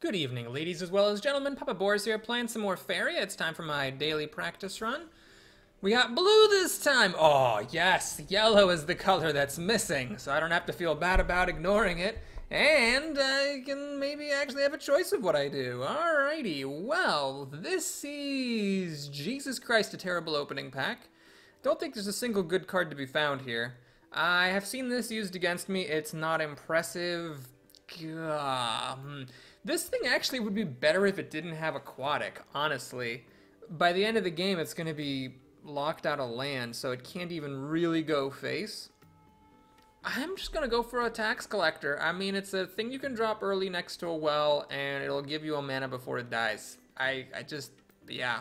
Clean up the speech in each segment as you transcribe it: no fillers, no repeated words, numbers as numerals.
Good evening, ladies as well as gentlemen. Papa Boris here, playing some more Faeria. It's time for my daily practice run. We got blue this time. Oh, yes, yellow is the color that's missing, so I don't have to feel bad about ignoring it. And I can maybe actually have a choice of what I do. Alrighty, well, this is... Jesus Christ, a terrible opening pack. Don't think there's a single good card to be found here. I have seen this used against me. It's not impressive. This thing actually would be better if it didn't have aquatic, honestly. By the end of the game, it's going to be locked out of land, so it can't even really go face. I'm just going to go for a tax collector. I mean, it's a thing you can drop early next to a well, and it'll give you a mana before it dies. Yeah.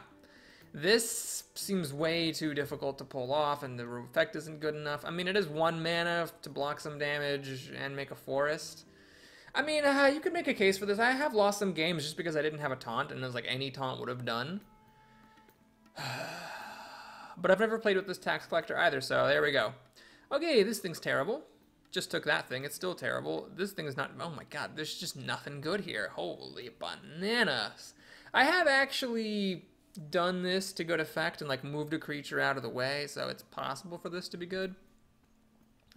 This seems way too difficult to pull off, and the effect isn't good enough. I mean, it is 1 mana to block some damage and make a forest. I mean, you could make a case for this. I have lost some games just because I didn't have a taunt, and it was like any taunt would have done. But I've never played with this tax collector either, so there we go. Okay, this thing's terrible. Just took that thing. It's still terrible. This thing is not... Oh my god, there's just nothing good here. Holy bananas. I have actually done this to good effect and like moved a creature out of the way, so it's possible for this to be good.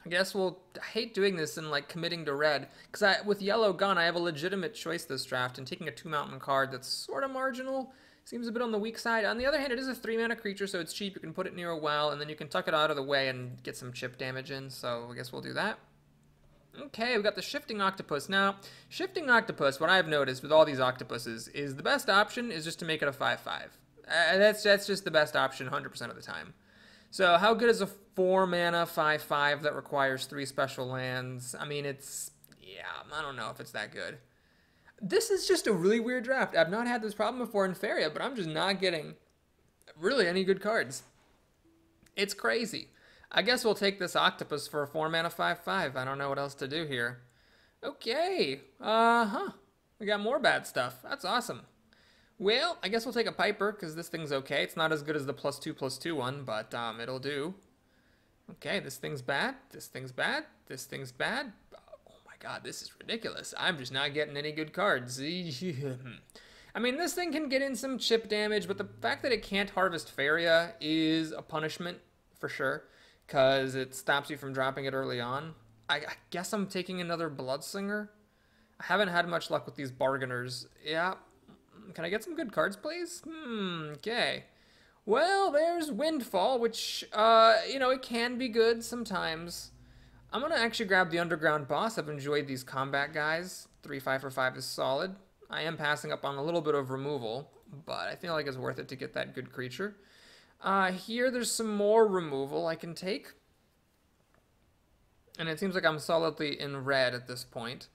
I guess I hate doing this and like committing to red, because with yellow gone, I have a legitimate choice this draft, and taking a 2-mountain card that's sort of marginal seems a bit on the weak side. On the other hand, it is a 3-mana creature, so it's cheap. You can put it near a well, and then you can tuck it out of the way and get some chip damage in, so I guess we'll do that. Okay, we got the Shifting Octopus. Now, Shifting Octopus, what I've noticed with all these octopuses, is the best option is just to make it a 5/5. That's just the best option 100% of the time. So how good is a 4-mana 5/5 that requires 3 special lands? I mean, yeah, I don't know if it's that good. This is just a really weird draft. I've not had this problem before in Faeria, but I'm just not getting really any good cards. It's crazy. I guess we'll take this octopus for a 4-mana 5/5. I don't know what else to do here. Okay. We got more bad stuff. That's awesome. Well, I guess we'll take a Piper, because this thing's okay. It's not as good as the +2/+2 one, but it'll do. Okay, this thing's bad. This thing's bad. This thing's bad. Oh my god, this is ridiculous. I'm just not getting any good cards. I mean, this thing can get in some chip damage, but the fact that it can't harvest Faeria is a punishment, for sure, because it stops you from dropping it early on. I guess I'm taking another Bloodslinger. I haven't had much luck with these bargainers. Yeah. Can I get some good cards, please? Okay. Well, there's Windfall, which, it can be good sometimes. I'm going to actually grab the Underground Boss. I've enjoyed these combat guys. 3/5 for 5 is solid. I am passing up on a little bit of removal, but I feel like it's worth it to get that good creature. Here, there's some more removal I can take. And it seems like I'm solidly in red at this point.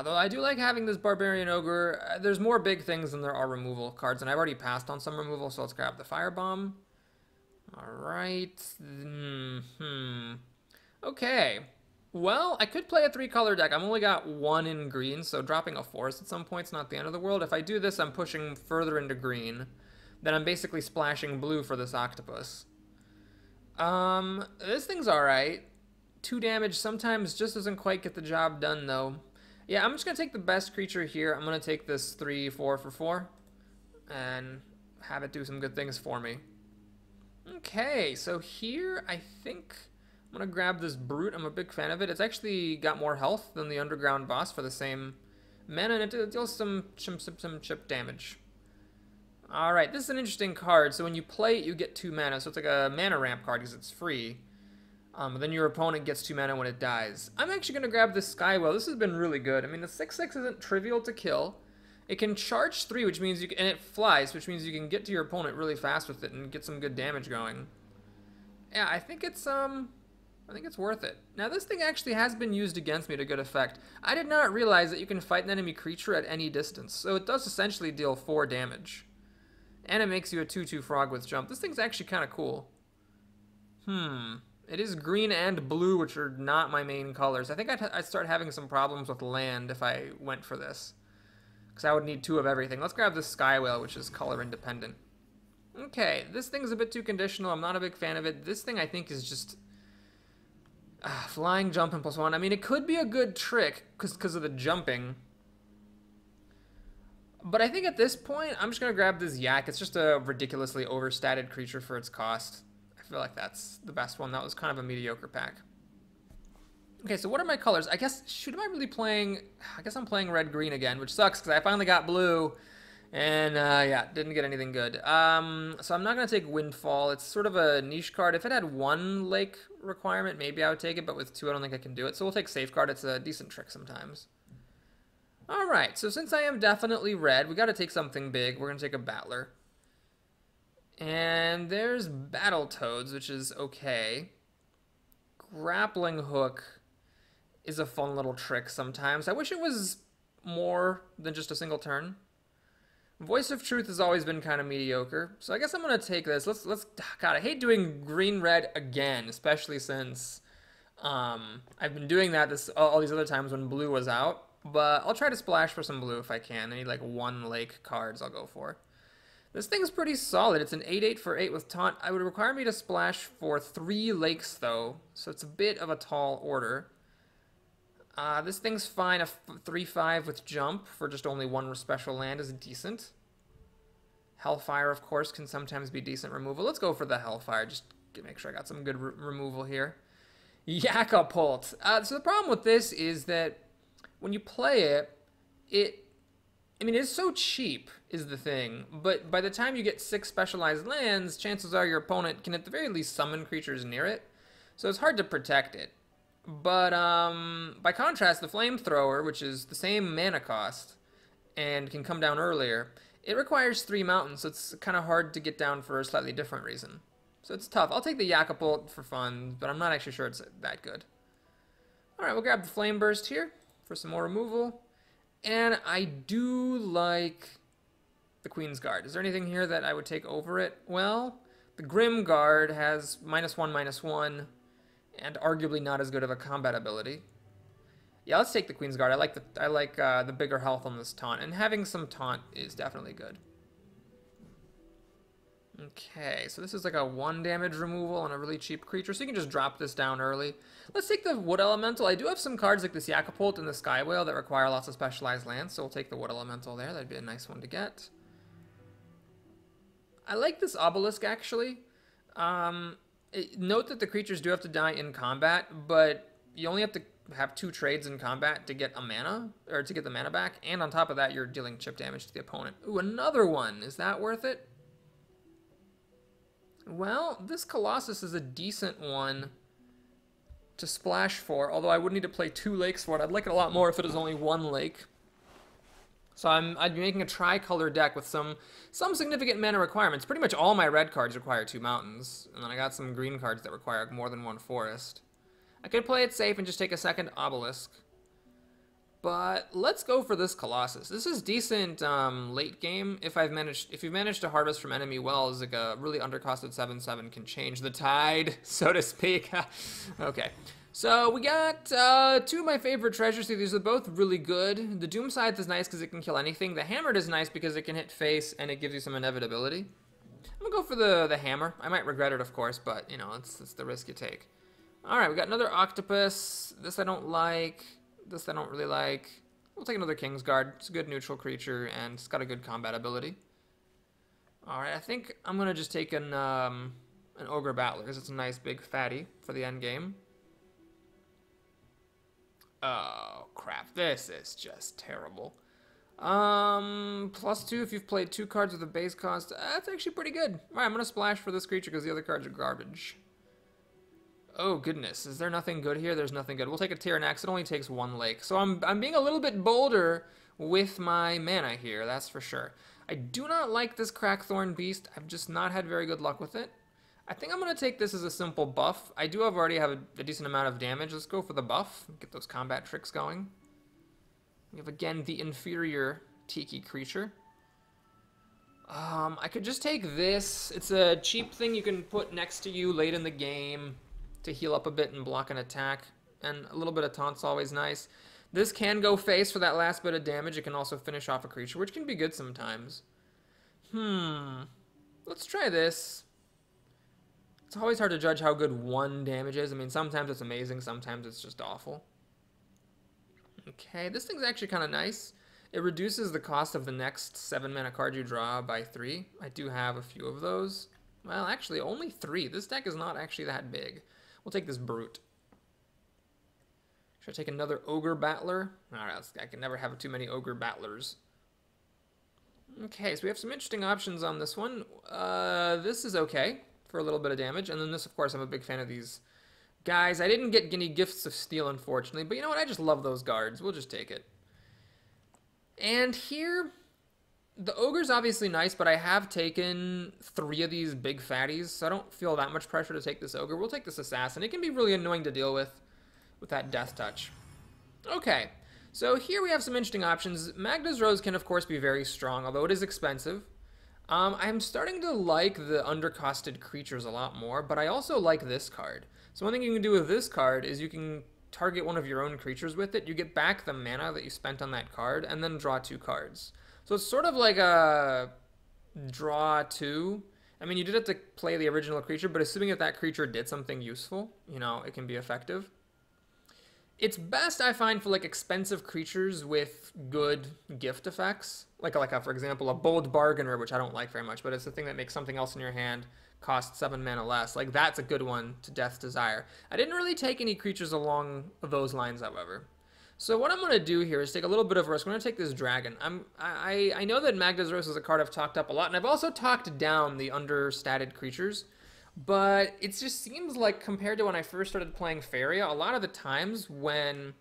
Though I do like having this Barbarian Ogre. There's more big things than there are removal cards, and I've already passed on some removal, so let's grab the Firebomb. Alright. Okay. Well, I could play a 3-color deck. I've only got 1 in green, so dropping a forest at some point is not the end of the world. If I do this, I'm pushing further into green. Then I'm basically splashing blue for this octopus. This thing's alright. 2 damage sometimes just doesn't quite get the job done, though. Yeah, I'm just going to take the best creature here. I'm going to take this 3/4 for 4 and have it do some good things for me. Okay, so here I think I'm going to grab this Brute. I'm a big fan of it. It's actually got more health than the Underground Boss for the same mana, and it deals some chip damage. Alright, this is an interesting card. So when you play it, you get 2 mana. So it's like a mana ramp card because it's free. Then your opponent gets 2 mana when it dies. I'm actually going to grab this Skywell. This has been really good. I mean, the 6/6 isn't trivial to kill. It can charge 3, which means and it flies, which means you can get to your opponent really fast with it and get some good damage going. Yeah, I think it's worth it. Now, this thing actually has been used against me to good effect. I did not realize that you can fight an enemy creature at any distance, so it does essentially deal 4 damage. And it makes you a 2/2 frog with jump. This thing's actually kind of cool. It is green and blue, which are not my main colors. I think I'd start having some problems with land if I went for this, because I would need 2 of everything. Let's grab this Skywell, which is color independent. Okay, this thing's a bit too conditional. I'm not a big fan of it. This thing I think is just flying, jumping, +1. I mean, it could be a good trick because of the jumping. But I think at this point, I'm just going to grab this Yak. It's just a ridiculously overstated creature for its cost. I feel like that's the best one. That was kind of a mediocre pack. Okay, so what are my colors? I guess, shoot, am I really playing... I guess I'm playing red-green again, which sucks because I finally got blue. And, yeah, didn't get anything good. So I'm not going to take Windfall. It's sort of a niche card. If it had one lake requirement, maybe I would take it. But with two, I don't think I can do it. So we'll take Safeguard. It's a decent trick sometimes. All right, so since I am definitely red, we got to take something big. We're going to take a Battler. And there's Battletoads, which is okay. Grappling Hook is a fun little trick sometimes. I wish it was more than just a single turn. Voice of Truth has always been kind of mediocre, so I guess I'm gonna take this. Let's. God, I hate doing green-red again, especially since I've been doing that all these other times when blue was out. But I'll try to splash for some blue if I can. I need like 1 lake cards I'll go for. This thing's pretty solid. It's an 8/8 for 8 with taunt. I would require me to splash for 3 lakes though, so it's a bit of a tall order. This thing's fine. A 3/5 with jump for just only 1 special land is decent. Hellfire, of course, can sometimes be decent removal. Let's go for the Hellfire, just to make sure I got some good removal here. Yakapult. So the problem with this is that when you play it, I mean, it's so cheap is the thing, but by the time you get 6 specialized lands, chances are your opponent can at the very least summon creatures near it, so it's hard to protect it. But by contrast, the Flamethrower, which is the same mana cost and can come down earlier, it requires 3 mountains, so it's kind of hard to get down for a slightly different reason. So it's tough. I'll take the Yakapult for fun, but I'm not actually sure it's that good. Alright, we'll grab the Flame Burst here for some more removal. And I do like the Queen's Guard. Is there anything here that I would take over it? Well, the Grim Guard has -1/-1, and arguably not as good of a combat ability. Yeah, let's take the Queen's Guard. I like the bigger health on this taunt, and having some taunt is definitely good. Okay, so this is like a 1 damage removal on a really cheap creature, so you can just drop this down early. Let's take the Wood Elemental. I do have some cards like this Yakapult and the Sky Whale that require lots of specialized lands, so we'll take the Wood Elemental there. That'd be a nice one to get. I like this Obelisk, actually. Note that the creatures do have to die in combat, but you only have to have 2 trades in combat to get a mana, or to get the mana back, and on top of that, you're dealing chip damage to the opponent. Ooh, another one. Is that worth it? Well, this Colossus is a decent one to splash for, although I would need to play 2 lakes for it. I'd like it a lot more if it is only 1 lake. So I'd be making a tricolor deck with some significant mana requirements. Pretty much all my red cards require 2 mountains, and then I got some green cards that require more than 1 forest. I could play it safe and just take a second Obelisk. But let's go for this Colossus. This is decent late game. If you've managed to harvest from enemy wells, like a really undercosted 7/7 can change the tide, so to speak. Okay, so we got 2 of my favorite treasures. These are both really good. The Doom Scythe is nice because it can kill anything. The Hammered is nice because it can hit face and it gives you some inevitability. I'm gonna go for the Hammer. I might regret it, of course, but you know, it's the risk you take. All right, we got another Octopus. This I don't like. This I don't really like. We'll take another King's Guard. It's a good neutral creature, and it's got a good combat ability. Alright, I think I'm going to just take an Ogre Battler, because it's a nice big fatty for the end game. Oh, crap. This is just terrible. +2 if you've played 2 cards with a base cost. That's actually pretty good. Alright, I'm going to splash for this creature, because the other cards are garbage. Oh, goodness. Is there nothing good here? There's nothing good. We'll take a Tyrannax. It only takes 1 lake. So I'm being a little bit bolder with my mana here, that's for sure. I do not like this Crackthorn Beast. I've just not had very good luck with it. I think I'm going to take this as a simple buff. I do already have a decent amount of damage. Let's go for the buff. Get those combat tricks going. We have, again, the inferior Tiki creature. I could just take this. It's a cheap thing you can put next to you late in the game to heal up a bit and block an attack, and a little bit of taunt's always nice. This can go face for that last bit of damage. It can also finish off a creature, which can be good sometimes. Let's try this. It's always hard to judge how good 1 damage is. I mean, sometimes it's amazing, sometimes it's just awful. Okay, this thing's actually kind of nice. It reduces the cost of the next 7 mana card you draw by 3. I do have a few of those. Well, actually, only 3. This deck is not actually that big. We'll take this Brute. Should I take another Ogre Battler? Alright, I can never have too many Ogre Battlers. Okay, so we have some interesting options on this one. This is okay for a little bit of damage. And then this, of course, I'm a big fan of these guys. I didn't get any Gifts of Steel, unfortunately. But you know what? I just love those guards. We'll just take it. And here, the Ogre's obviously nice, but I have taken 3 of these big fatties, so I don't feel that much pressure to take this Ogre. We'll take this Assassin. It can be really annoying to deal with that Death Touch. Okay, so here we have some interesting options. Magda's Rose can, of course, be very strong, although it is expensive. I'm starting to like the undercosted creatures a lot more, but I also like this card. So one thing you can do with this card is you can target one of your own creatures with it. You get back the mana that you spent on that card, and then draw 2 cards. So it's sort of like a draw 2. I mean, you did have to play the original creature, but assuming that that creature did something useful, you know, it can be effective. It's best, I find, for like expensive creatures with good gift effects. Like for example, a Bold Bargainer, which I don't like very much, but it's the thing that makes something else in your hand cost 7 mana less. Like, that's a good one to Death's Desire. I didn't really take any creatures along those lines, however. So what I'm going to do here is take a little bit of risk. I'm going to take this Dragon. I know that Magda's Rose is a card I've talked up a lot, and I've also talked down the understated creatures. But it just seems like, compared to when I first started playing Faeria, a lot of the times when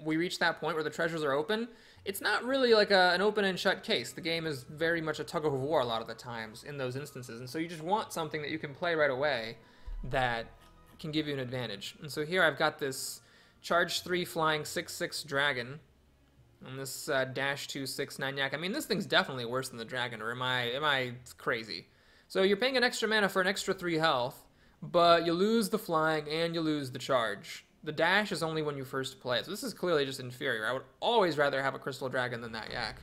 we reach that point where the treasures are open, it's not really like an open and shut case. The game is very much a tug of war a lot of the times in those instances. And so you just want something that you can play right away that can give you an advantage. And so here I've got this charge 3 flying 6/6 dragon. And this dash 2 6/9 yak. I mean, this thing's definitely worse than the dragon, or am I crazy? So you're paying an extra mana for an extra 3 health, but you lose the flying and you lose the charge. The dash is only when you first play it, so this is clearly just inferior. I would always rather have a crystal dragon than that yak.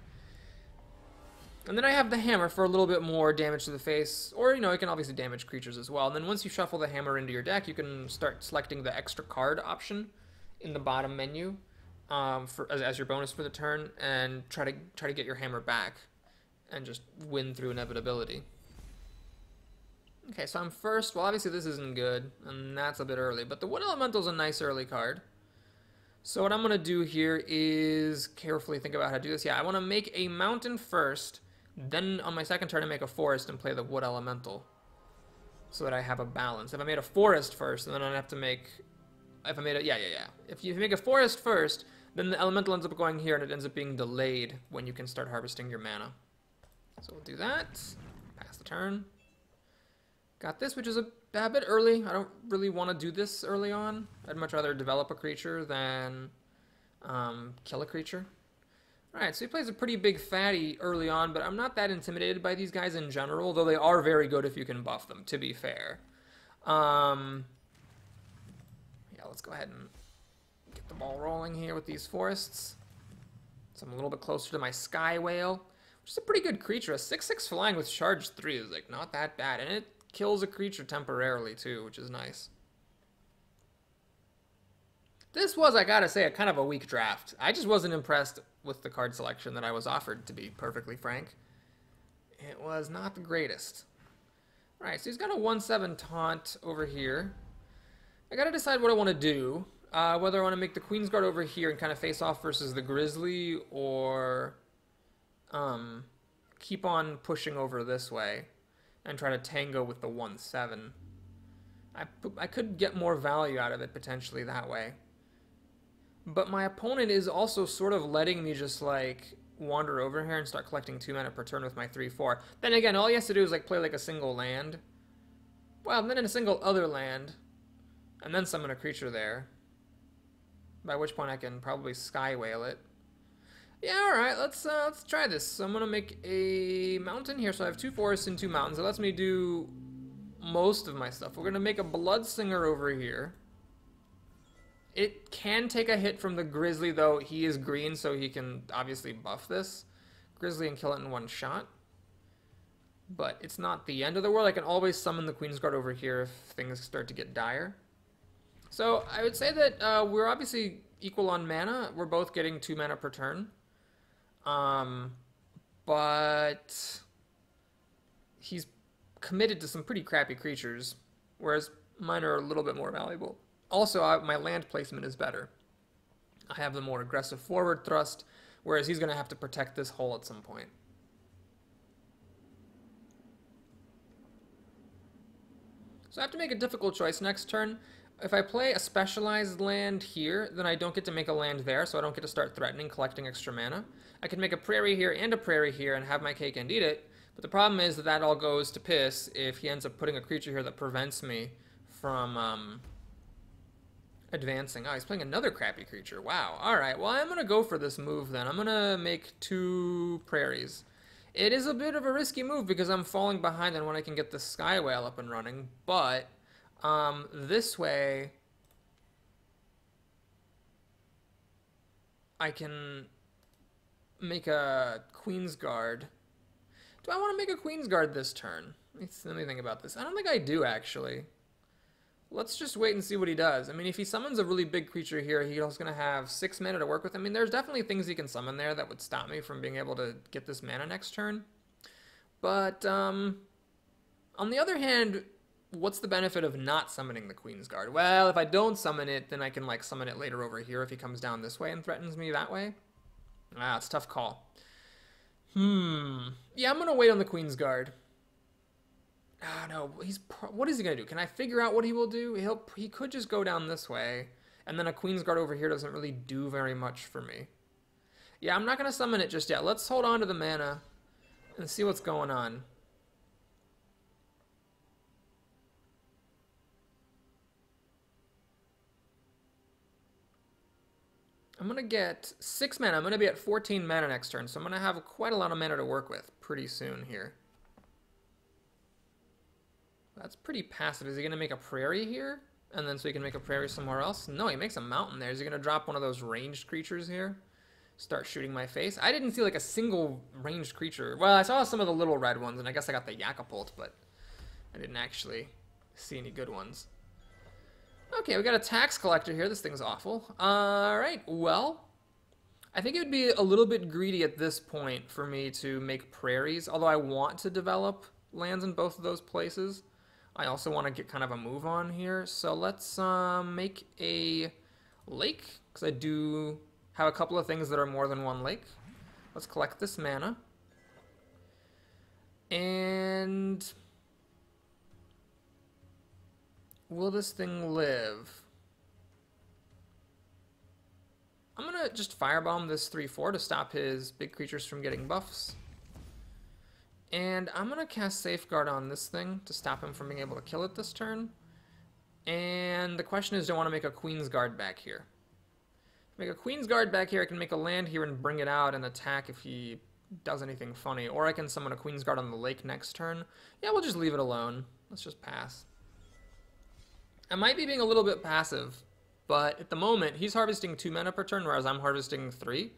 And then I have the hammer for a little bit more damage to the face, or, you know, it can obviously damage creatures as well. And then once you shuffle the hammer into your deck, you can start selecting the extra card option in the bottom menu as your bonus for the turn, and try to get your hammer back and just win through inevitability. Okay, so I'm first. Well, obviously this isn't good, and that's a bit early, but the Wood Elemental is a nice early card. So what I'm going to do here is carefully think about how to do this. Yeah, I want to make a mountain first, then on my second turn I make a forest and play the Wood Elemental so that I have a balance. If I made a forest first, then I'd have to make... If I made a... Yeah. If you make a forest first, then the Elemental ends up going here, and it ends up being delayed when you can start harvesting your mana. So we'll do that. Pass the turn. Got this, which is a bit early. I don't really want to do this early on. I'd much rather develop a creature than kill a creature. Alright, so he plays a pretty big fatty early on, but I'm not that intimidated by these guys in general, though they are very good if you can buff them, to be fair. Yeah, let's go ahead and get the ball rolling here with these forests. So I'm a little bit closer to my Sky Whale, which is a pretty good creature. A 6/6 flying with charge 3 is like not that bad, and it kills a creature temporarily too, which is nice. This was, I gotta say, a kind of a weak draft. I just wasn't impressed with the card selection that I was offered, to be perfectly frank. It was not the greatest. Alright, so he's got a 1/7 taunt over here. I gotta decide what I want to do. Whether I want to make the Queen's Guard over here and kind of face off versus the Grizzly, or keep on pushing over this way and try to tango with the 1/7. I could get more value out of it potentially that way. But my opponent is also sort of letting me just like wander over here and start collecting 2 mana per turn with my 3/4. Then again, all he has to do is like play like a single land. Well, then in a single other land, and then summon a creature there. By which point I can probably Sky Whale it. Yeah, alright, let's try this. So I'm going to make a mountain here. So I have 2 forests and 2 mountains. It lets me do most of my stuff. We're going to make a Bloodsinger over here. It can take a hit from the Grizzly, though. He is green, so he can obviously buff this Grizzly and kill it in one shot. But it's not the end of the world. I can always summon the Queen's Guard over here if things start to get dire. So I would say that we're obviously equal on mana. We're both getting 2 mana per turn. But he's committed to some pretty crappy creatures, whereas mine are a little bit more valuable. Also, my land placement is better. I have the more aggressive forward thrust, whereas he's going to have to protect this hole at some point. So I have to make a difficult choice next turn. If I play a specialized land here, then I don't get to make a land there, so I don't get to start threatening, collecting extra mana. I can make a prairie here and a prairie here and have my cake and eat it, but the problem is that that all goes to piss if he ends up putting a creature here that prevents me from advancing. Oh, he's playing another crappy creature. Wow. Alright, well, I'm going to go for this move then. I'm going to make 2 prairies. It is a bit of a risky move because I'm falling behind on when I can get the Sky Whale up and running, but this way I can make a Queen's Guard. Do I want to make a Queen's Guard this turn? Let me think about this. I don't think I do, actually. Let's just wait and see what he does. I mean, if he summons a really big creature here, he's going to have 6 mana to work with. I mean, there's definitely things he can summon there that would stop me from being able to get this mana next turn. But, on the other hand, what's the benefit of not summoning the Queen's Guard? Well, if I don't summon it, then I can, like, summon it later over here if he comes down this way and threatens me that way. Ah, it's a tough call. Yeah, I'm going to wait on the Queen's Guard. Ah, no, what is he going to do? Can I figure out what he will do? He could just go down this way, and then a Queen's Guard over here doesn't really do very much for me. Yeah, I'm not going to summon it just yet. Let's hold on to the mana and see what's going on. I'm going to get 6 mana. I'm going to be at 14 mana next turn, so I'm going to have quite a lot of mana to work with pretty soon here. That's pretty passive. Is he going to make a prairie here? And then so he can make a prairie somewhere else? No, he makes a mountain there. Is he going to drop one of those ranged creatures here? Start shooting my face? I didn't see like a single ranged creature. Well, I saw some of the little red ones, and I guess I got the Yakapult, but I didn't actually see any good ones. Okay, we got a tax collector here. This thing's awful. Alright, well, I think it would be a little bit greedy at this point for me to make prairies, although I want to develop lands in both of those places. I also want to get kind of a move on here, so let's make a lake, because I do have a couple of things that are more than one lake. Let's collect this mana. And will this thing live? I'm going to just firebomb this 3/4 to stop his big creatures from getting buffs. And I'm going to cast Safeguard on this thing to stop him from being able to kill it this turn. And the question is, do I want to make a Queen's Guard back here? Make a Queen's Guard back here, I can make a land here and bring it out and attack if he does anything funny. Or I can summon a Queen's Guard on the lake next turn. Yeah, we'll just leave it alone. Let's just pass. I might be being a little bit passive, but at the moment, he's harvesting 2 mana per turn, whereas I'm harvesting 3.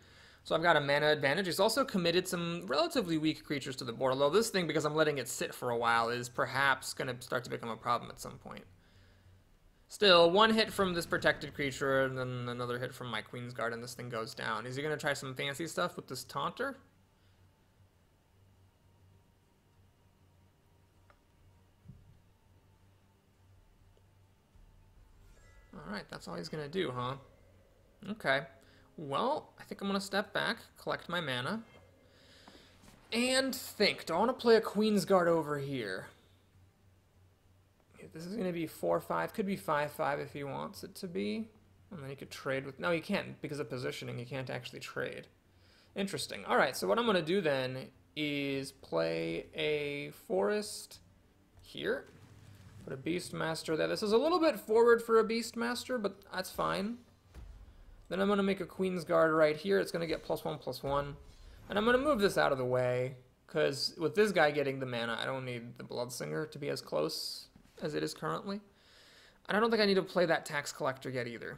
So I've got a mana advantage. He's also committed some relatively weak creatures to the board, although this thing, because I'm letting it sit for a while, is perhaps going to start to become a problem at some point. Still, 1 hit from this protected creature, and then another hit from my Queen's Guard, and this thing goes down. Is he going to try some fancy stuff with this Taunter? Alright, that's all he's going to do, huh? Okay. Well, I think I'm going to step back, collect my mana, and think. Do I want to play a Queen's Guard over here? This is going to be 4/5. Could be 5/5 if he wants it to be. And then he could trade with... No, he can't. Because of positioning, he can't actually trade. Interesting. Alright, so what I'm going to do then is play a Forest here. Put a Beastmaster there. This is a little bit forward for a Beastmaster, but that's fine. Then I'm going to make a Queen's Guard right here. It's going to get +1/+1. And I'm going to move this out of the way, because with this guy getting the mana, I don't need the Bloodsinger to be as close as it is currently. And I don't think I need to play that Tax Collector yet either.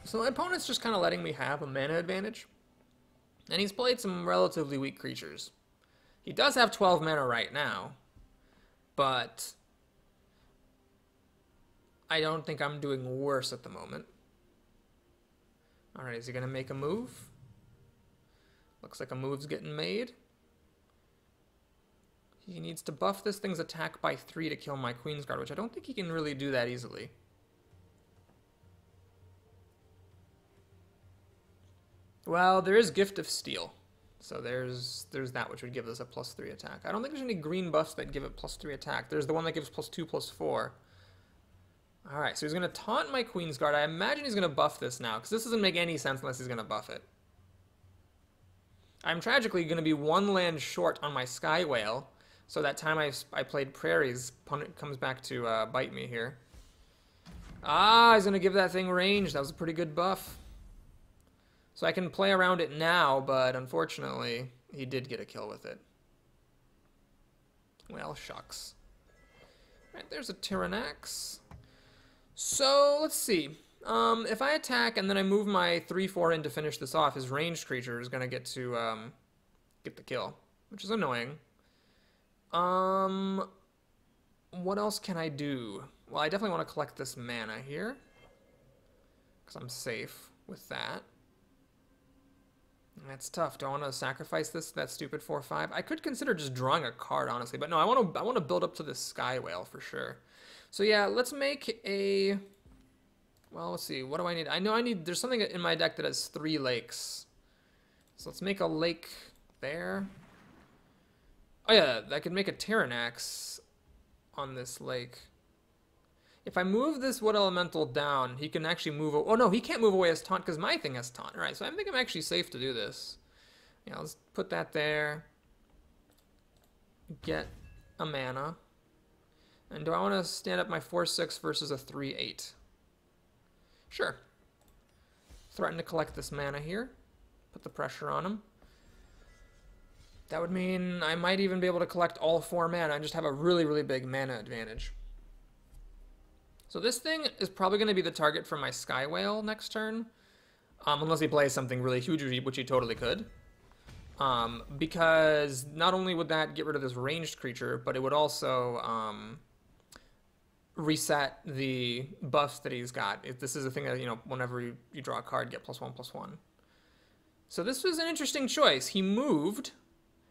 So my opponent's just kind of letting me have a mana advantage. And he's played some relatively weak creatures. He does have 12 mana right now, but I don't think I'm doing worse at the moment. Alright, is he going to make a move? Looks like a move's getting made. He needs to buff this thing's attack by 3 to kill my Queensguard, which I don't think he can really do that easily. Well, there is Gift of Steel. So there's that, which would give us a +3 attack. I don't think there's any green buffs that give it +3 attack. There's the one that gives +2, +4. Alright, so he's going to taunt my Queensguard. I imagine he's going to buff this now, because this doesn't make any sense unless he's going to buff it. I'm tragically going to be 1 land short on my Sky Whale, so that time I played Prairie's opponent comes back to bite me here. Ah, he's going to give that thing range. That was a pretty good buff. So I can play around it now, but unfortunately, he did get a kill with it. Well, shucks. Right, there's a Tyrannax. So, let's see. If I attack and then I move my 3/4 in to finish this off, his ranged creature is going to get the kill, which is annoying. What else can I do? Well, I definitely want to collect this mana here, because I'm safe with that. That's tough. Do I want to sacrifice that stupid 4/5? I could consider just drawing a card, honestly, but no, I want to build up to this Sky Whale for sure. So yeah, let's make a. Well, let's see. What do I need? I know I need. There's something in my deck that has 3 lakes. So let's make a lake there. Oh yeah, I could make a Tyrannax on this lake. If I move this Wood Elemental down, he can actually move... Oh, no, he can't move away as taunt because my thing has taunt. All right, so I think I'm actually safe to do this. Yeah, let's put that there. Get a mana. And do I want to stand up my 4/6 versus a 3/8? Sure. Threaten to collect this mana here. Put the pressure on him. That would mean I might even be able to collect all 4 mana and just have a really, really big mana advantage. So this thing is probably going to be the target for my Sky Whale next turn. Unless he plays something really huge, which he totally could. Because not only would that get rid of this ranged creature, but it would also reset the buffs that he's got. This is a thing that, you know, whenever you draw a card, get +1/+1. So this was an interesting choice. He moved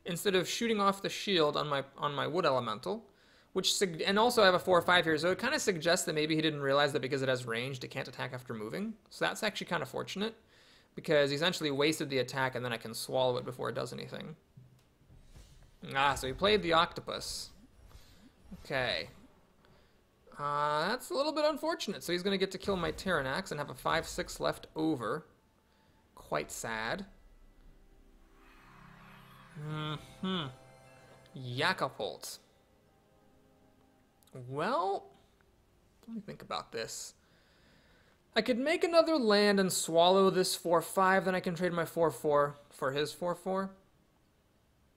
instead of shooting off the shield on my Wood Elemental. And also I have a 4/5 here, so it kind of suggests that maybe he didn't realize that because it has ranged, it can't attack after moving. So that's actually kind of fortunate, because he essentially wasted the attack, and then I can swallow it before it does anything. Ah, so he played the Octopus. Okay. That's a little bit unfortunate. So he's going to get to kill my Tyrannax and have a 5/6 left over. Quite sad. Yakapult. Well, let me think about this. I could make another land and swallow this 4/5, then I can trade my 4/4 for his 4/4.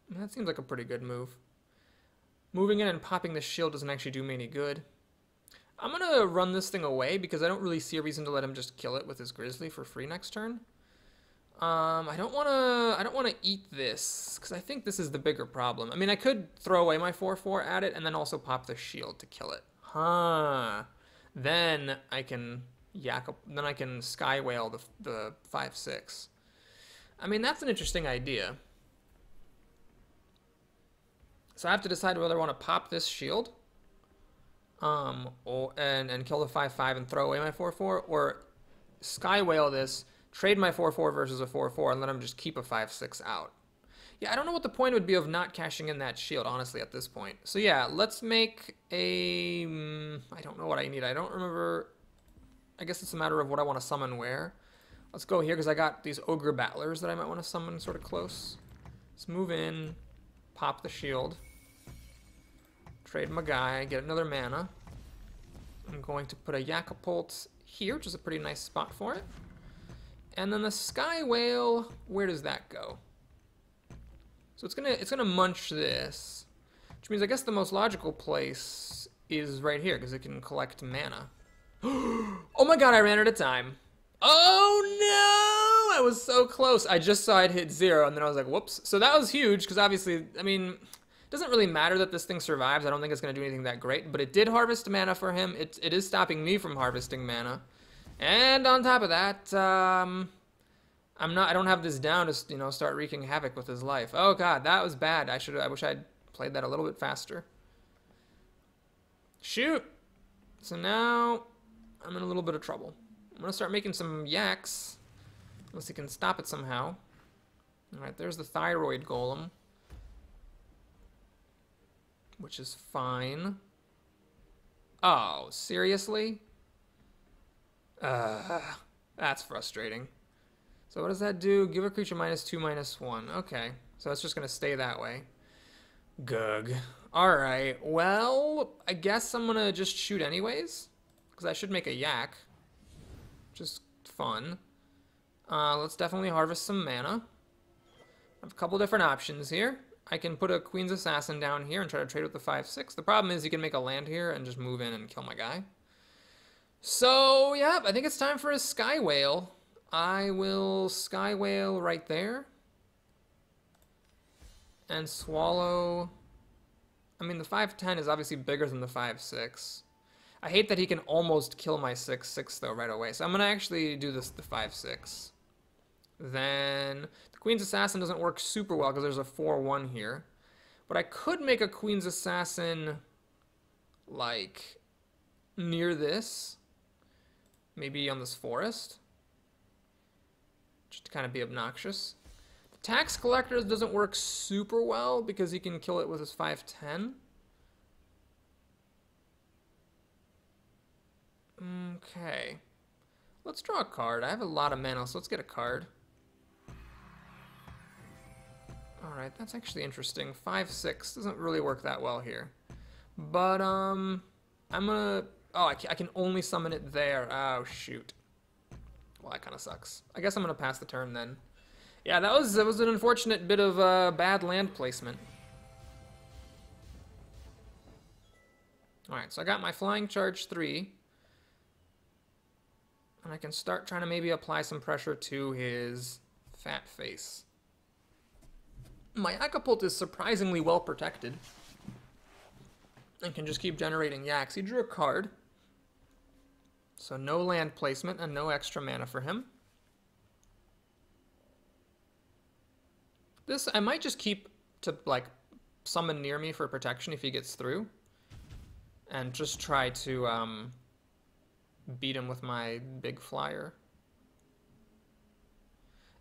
That seems like a pretty good move. Moving in and popping the shield doesn't actually do me any good. I'm going to run this thing away because I don't really see a reason to let him just kill it with his Grizzly for free next turn. I don't want to eat this, because I think this is the bigger problem. I mean, I could throw away my 4/4 at it and then also pop the shield to kill it. Then I can Sky Whale the 5/6. I mean, that's an interesting idea. So I have to decide whether I want to pop this shield, and kill the 5/5 and throw away my 4/4, or Sky Whale this, trade my 4/4 versus a 4/4, and let him just keep a 5/6 out. Yeah, I don't know what the point would be of not cashing in that shield, honestly, at this point. So yeah, let's make a... I don't know what I need. I don't remember... I guess it's a matter of what I want to summon where. Let's go here, because I got these Ogre Battlers that I might want to summon sort of close. Let's move in, pop the shield, trade my guy, get another mana. I'm going to put a Yakapult here, which is a pretty nice spot for it. And then the Sky Whale, where does that go? So it's gonna munch this, which means I guess the most logical place is right here, because it can collect mana. Oh my god, I ran out of time. Oh no! I was so close. I just saw it hit 0, and then I was like, whoops. So that was huge, because obviously, I mean, Doesn't really matter that this thing survives. I don't think it's going to do anything that great, but it did harvest mana for him. It is stopping me from harvesting mana. And on top of that, I don't have this down to, you know, start wreaking havoc with his life. Oh god, that was bad. I wish I'd played that a little bit faster. Shoot! So now I'm in a little bit of trouble. I'm gonna start making some yaks, unless he can stop it somehow. Alright, there's the thyroid golem, which is fine. Oh, seriously? That's frustrating. So what does that do? Give a creature -2/-1. Okay, so it's just gonna stay that way. Gug. Alright, well, I guess I'm gonna just shoot anyways, because I should make a yak. Just fun. Let's definitely harvest some mana. I have a couple different options here. I can put a Queen's Assassin down here and try to trade with the 5/6. The problem is you can make a land here and just move in and kill my guy. So, yeah, I think it's time for a Sky Whale. I will Sky Whale right there. And swallow... I mean, the 5/10 is obviously bigger than the 5/6. I hate that he can almost kill my 6/6 though right away. So I'm gonna actually do this the 5/6. Then the Queen's Assassin doesn't work super well because there's a 4/1 here. But I could make a Queen's Assassin like near this. Maybe on this forest. Just to kind of be obnoxious. The Tax Collector doesn't work super well because he can kill it with his 5/10. Okay. Let's draw a card. I have a lot of mana, so let's get a card. Alright, that's actually interesting. 5/6 doesn't really work that well here. But, I'm gonna... Oh, I can only summon it there. Oh, shoot. Well, that kind of sucks. I guess I'm gonna pass the turn then. Yeah, that was an unfortunate bit of bad land placement. Alright, so I got my Flying Charge 3. And I can start trying to maybe apply some pressure to his fat face. My Acapult is surprisingly well protected. And can just keep generating yaks. He drew a card. So no land placement and no extra mana for him. This, I might just keep to, like, summon near me for protection if he gets through. And just try to, beat him with my big flyer.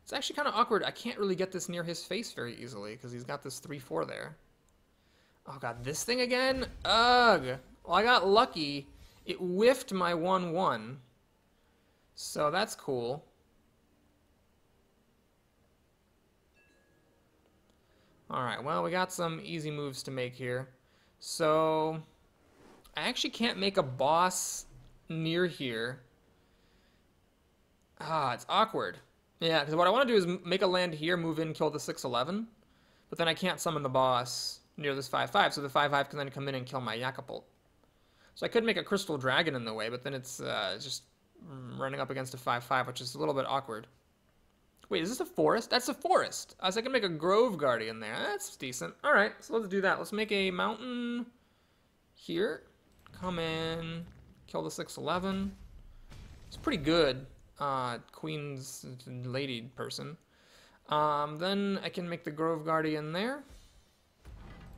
It's actually kind of awkward. I can't really get this near his face very easily because he's got this 3/4 there. Oh god, this thing again? Ugh! Well, I got lucky. It whiffed my 1/1. So that's cool. Alright, well, we got some easy moves to make here. So, I actually can't make a boss near here. Ah, it's awkward. Yeah, because what I want to do is make a land here, move in, kill the 6/11. But then I can't summon the boss near this 5/5, so the 5/5 can then come in and kill my Yakapult. So I could make a Crystal Dragon in the way, but then it's just running up against a 5/5, which is a little bit awkward. Wait, is this a forest? That's a forest. So I can make a Grove Guardian there. That's decent. All right, so let's do that. Let's make a mountain here. Come in, kill the 6/11. It's pretty good, Queen's Lady person. Then I can make the Grove Guardian there.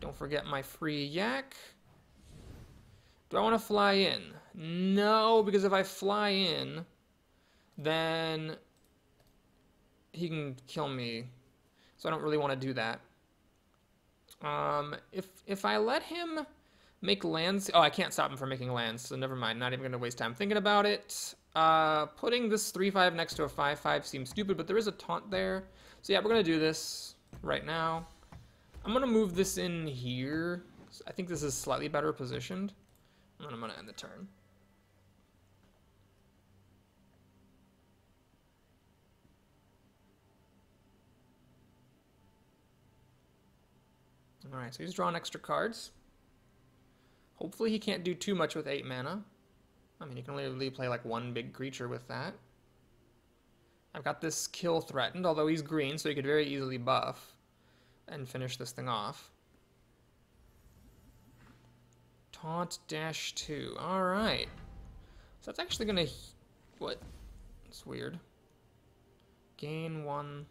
Don't forget my free yak. Do I want to fly in? No, because if I fly in, then he can kill me. So I don't really want to do that. If I let him make lands... Oh, I can't stop him from making lands, so never mind. Not even going to waste time thinking about it. Putting this 3/5 next to a 5/5 seems stupid, but there is a taunt there. So yeah, we're going to do this right now. I'm going to move this in here. I think this is slightly better positioned. And then I'm going to end the turn. Alright, so he's drawing extra cards. Hopefully he can't do too much with 8 mana. I mean, he can only play like one big creature with that. I've got this kill threatened, although he's green, so he could very easily buff and finish this thing off. Taunt dash 2. Alright. So that's actually gonna... What? It's weird. Gain 1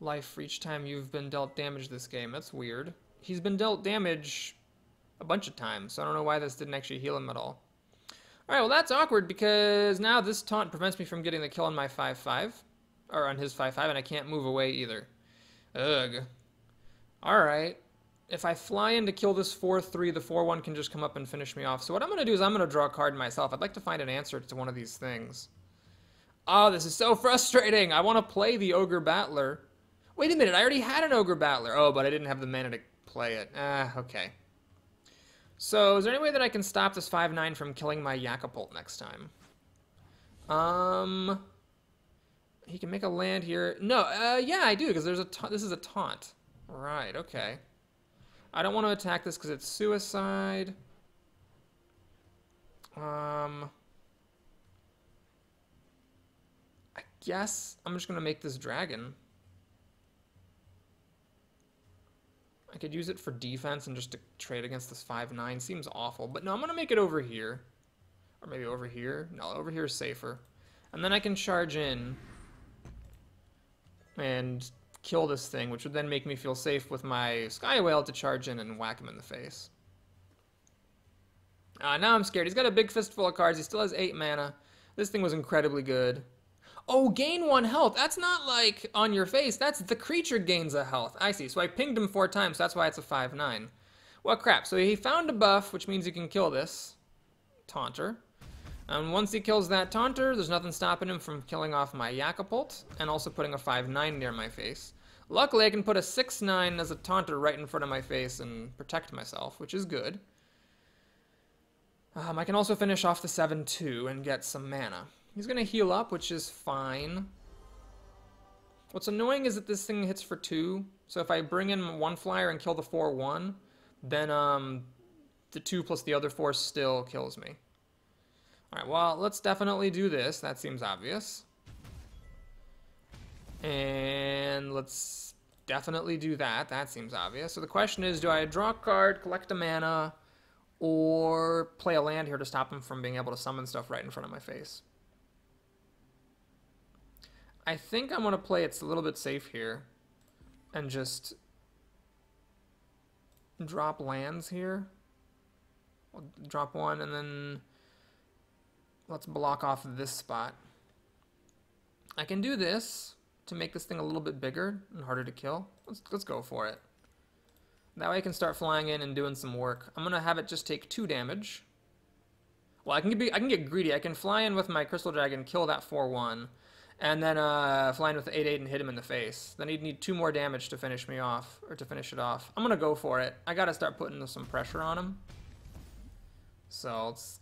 life for each time you've been dealt damage this game. That's weird. He's been dealt damage a bunch of times, so I don't know why this didn't actually heal him at all. Alright, well that's awkward because now this taunt prevents me from getting the kill on my 5-5. Or on his 5-5, and I can't move away either. Ugh. Alright. If I fly in to kill this 4-3, the 4-1 can just come up and finish me off. So what I'm going to do is I'm going to draw a card myself. I'd like to find an answer to one of these things. Oh, this is so frustrating. I want to play the Ogre Battler. Wait a minute, I already had an Ogre Battler. Oh, but I didn't have the mana to play it. Okay. So is there any way that I can stop this 5-9 from killing my Yakapult next time? He can make a land here. No, yeah, I do, because there's this is a taunt. Right, okay. I don't want to attack this because it's suicide. I guess I'm just going to make this dragon. I could use it for defense and just to trade against this 5-9. Seems awful, but no, I'm going to make it over here. Or maybe over here. No, over here is safer. And then I can charge in and kill this thing, which would then make me feel safe with my Sky Whale to charge in and whack him in the face. Now I'm scared. He's got a big fistful of cards. He still has 8 mana. This thing was incredibly good. Oh, gain 1 health. That's not like on your face. That's the creature gains a health. I see. So I pinged him 4 times. So that's why it's a 5-9. Well, crap. So he found a buff, which means he can kill this Taunter. And once he kills that Taunter, there's nothing stopping him from killing off my Yakapult and also putting a 5-9 near my face. Luckily, I can put a 6-9 as a Taunter right in front of my face and protect myself, which is good. I can also finish off the 7-2 and get some mana. He's going to heal up, which is fine. What's annoying is that this thing hits for 2. So if I bring in 1 flyer and kill the 4-1, then the 2 plus the other 4 still kills me. Alright, well, let's definitely do this. That seems obvious. And let's definitely do that. That seems obvious. So the question is, do I draw a card, collect a mana, or play a land here to stop him from being able to summon stuff right in front of my face? I think I'm going to play it's a little bit safe here and just drop lands here. I'll drop 1 and then let's block off this spot. I can do this to make this thing a little bit bigger and harder to kill. Let's go for it. That way I can start flying in and doing some work. I'm gonna have it just take 2 damage. Well, I can get greedy. I can fly in with my Crystal Dragon, kill that 4-1, and then fly in with the 8-8 and hit him in the face. Then he'd need 2 more damage to finish me off, or to finish it off. I'm gonna go for it. I gotta start putting some pressure on him. So let's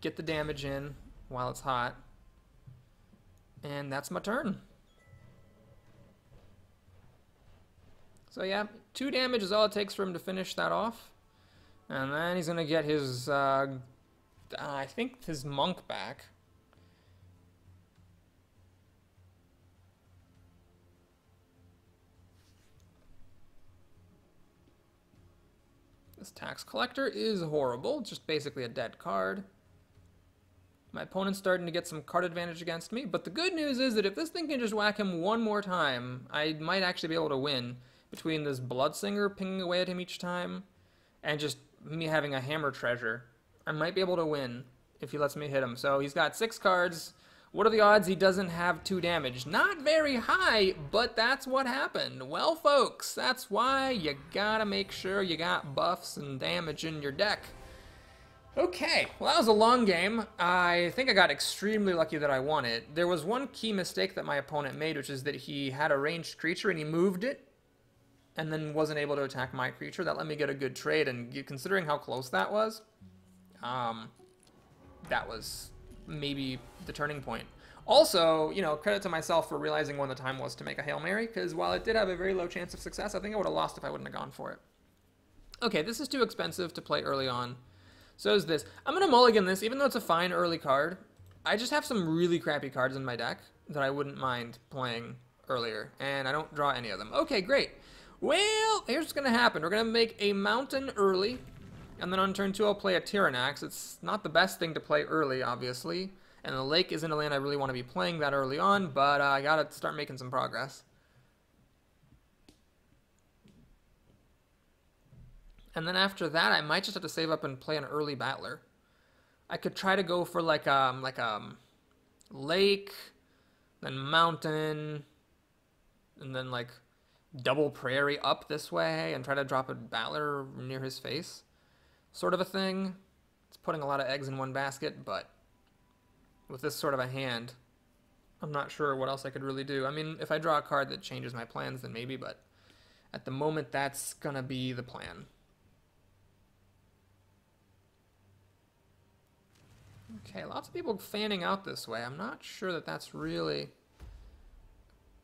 get the damage in while it's hot. And that's my turn. So yeah, 2 damage is all it takes for him to finish that off. And then he's going to get his, I think his monk back. This tax collector is horrible, just basically a dead card. My opponent's starting to get some card advantage against me, but the good news is that if this thing can just whack him 1 more time, I might actually be able to win between this Bloodsinger pinging away at him each time and just me having a Hammer Treasure. I might be able to win if he lets me hit him. So he's got 6 cards. What are the odds he doesn't have 2 damage? Not very high, but that's what happened. Well, folks, that's why you gotta make sure you got buffs and damage in your deck. Okay, well that was a long game. I think I got extremely lucky that I won it. There was one key mistake that my opponent made, which is that he had a ranged creature and he moved it and then wasn't able to attack my creature. That let me get a good trade, and considering how close that was, that was maybe the turning point. Also, you know, credit to myself for realizing when the time was to make a Hail Mary, because while it did have a very low chance of success, I think I would have lost if I wouldn't have gone for it. Okay, this is too expensive to play early on. So is this. I'm going to mulligan this, even though it's a fine early card. I just have some really crappy cards in my deck that I wouldn't mind playing earlier, and I don't draw any of them. Okay, great. Well, here's what's going to happen. We're going to make a mountain early, And then on turn 2, I'll play a Tyrannax. It's not the best thing to play early, obviously. And the lake isn't a land I really want to be playing that early on, but I gotta start making some progress. And then after that, I might just have to save up and play an early battler. I could try to go for like lake, then mountain, and then like double prairie up this way and try to drop a battler near his face. Sort of a thing. It's putting a lot of eggs in one basket, but with this sort of a hand, I'm not sure what else I could really do. I mean, if I draw a card that changes my plans, then maybe, but at the moment, that's gonna be the plan. Okay, lots of people fanning out this way. I'm not sure that that's really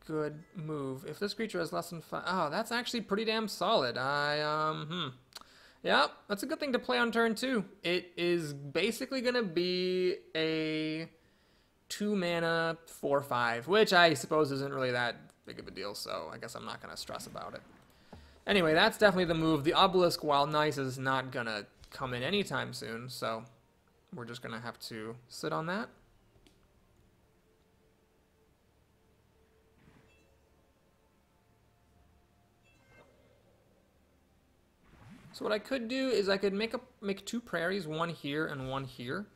a good move. If this creature has less than 5... Oh, that's actually pretty damn solid. Yeah, that's a good thing to play on turn 2. It is basically going to be a 2-mana 4/5, which I suppose isn't really that big of a deal, so I guess I'm not going to stress about it. Anyway, that's definitely the move. The obelisk, while nice, is not going to come in anytime soon, so we're just going to have to sit on that. So what I could do is I could make 2 prairies, one here and one here.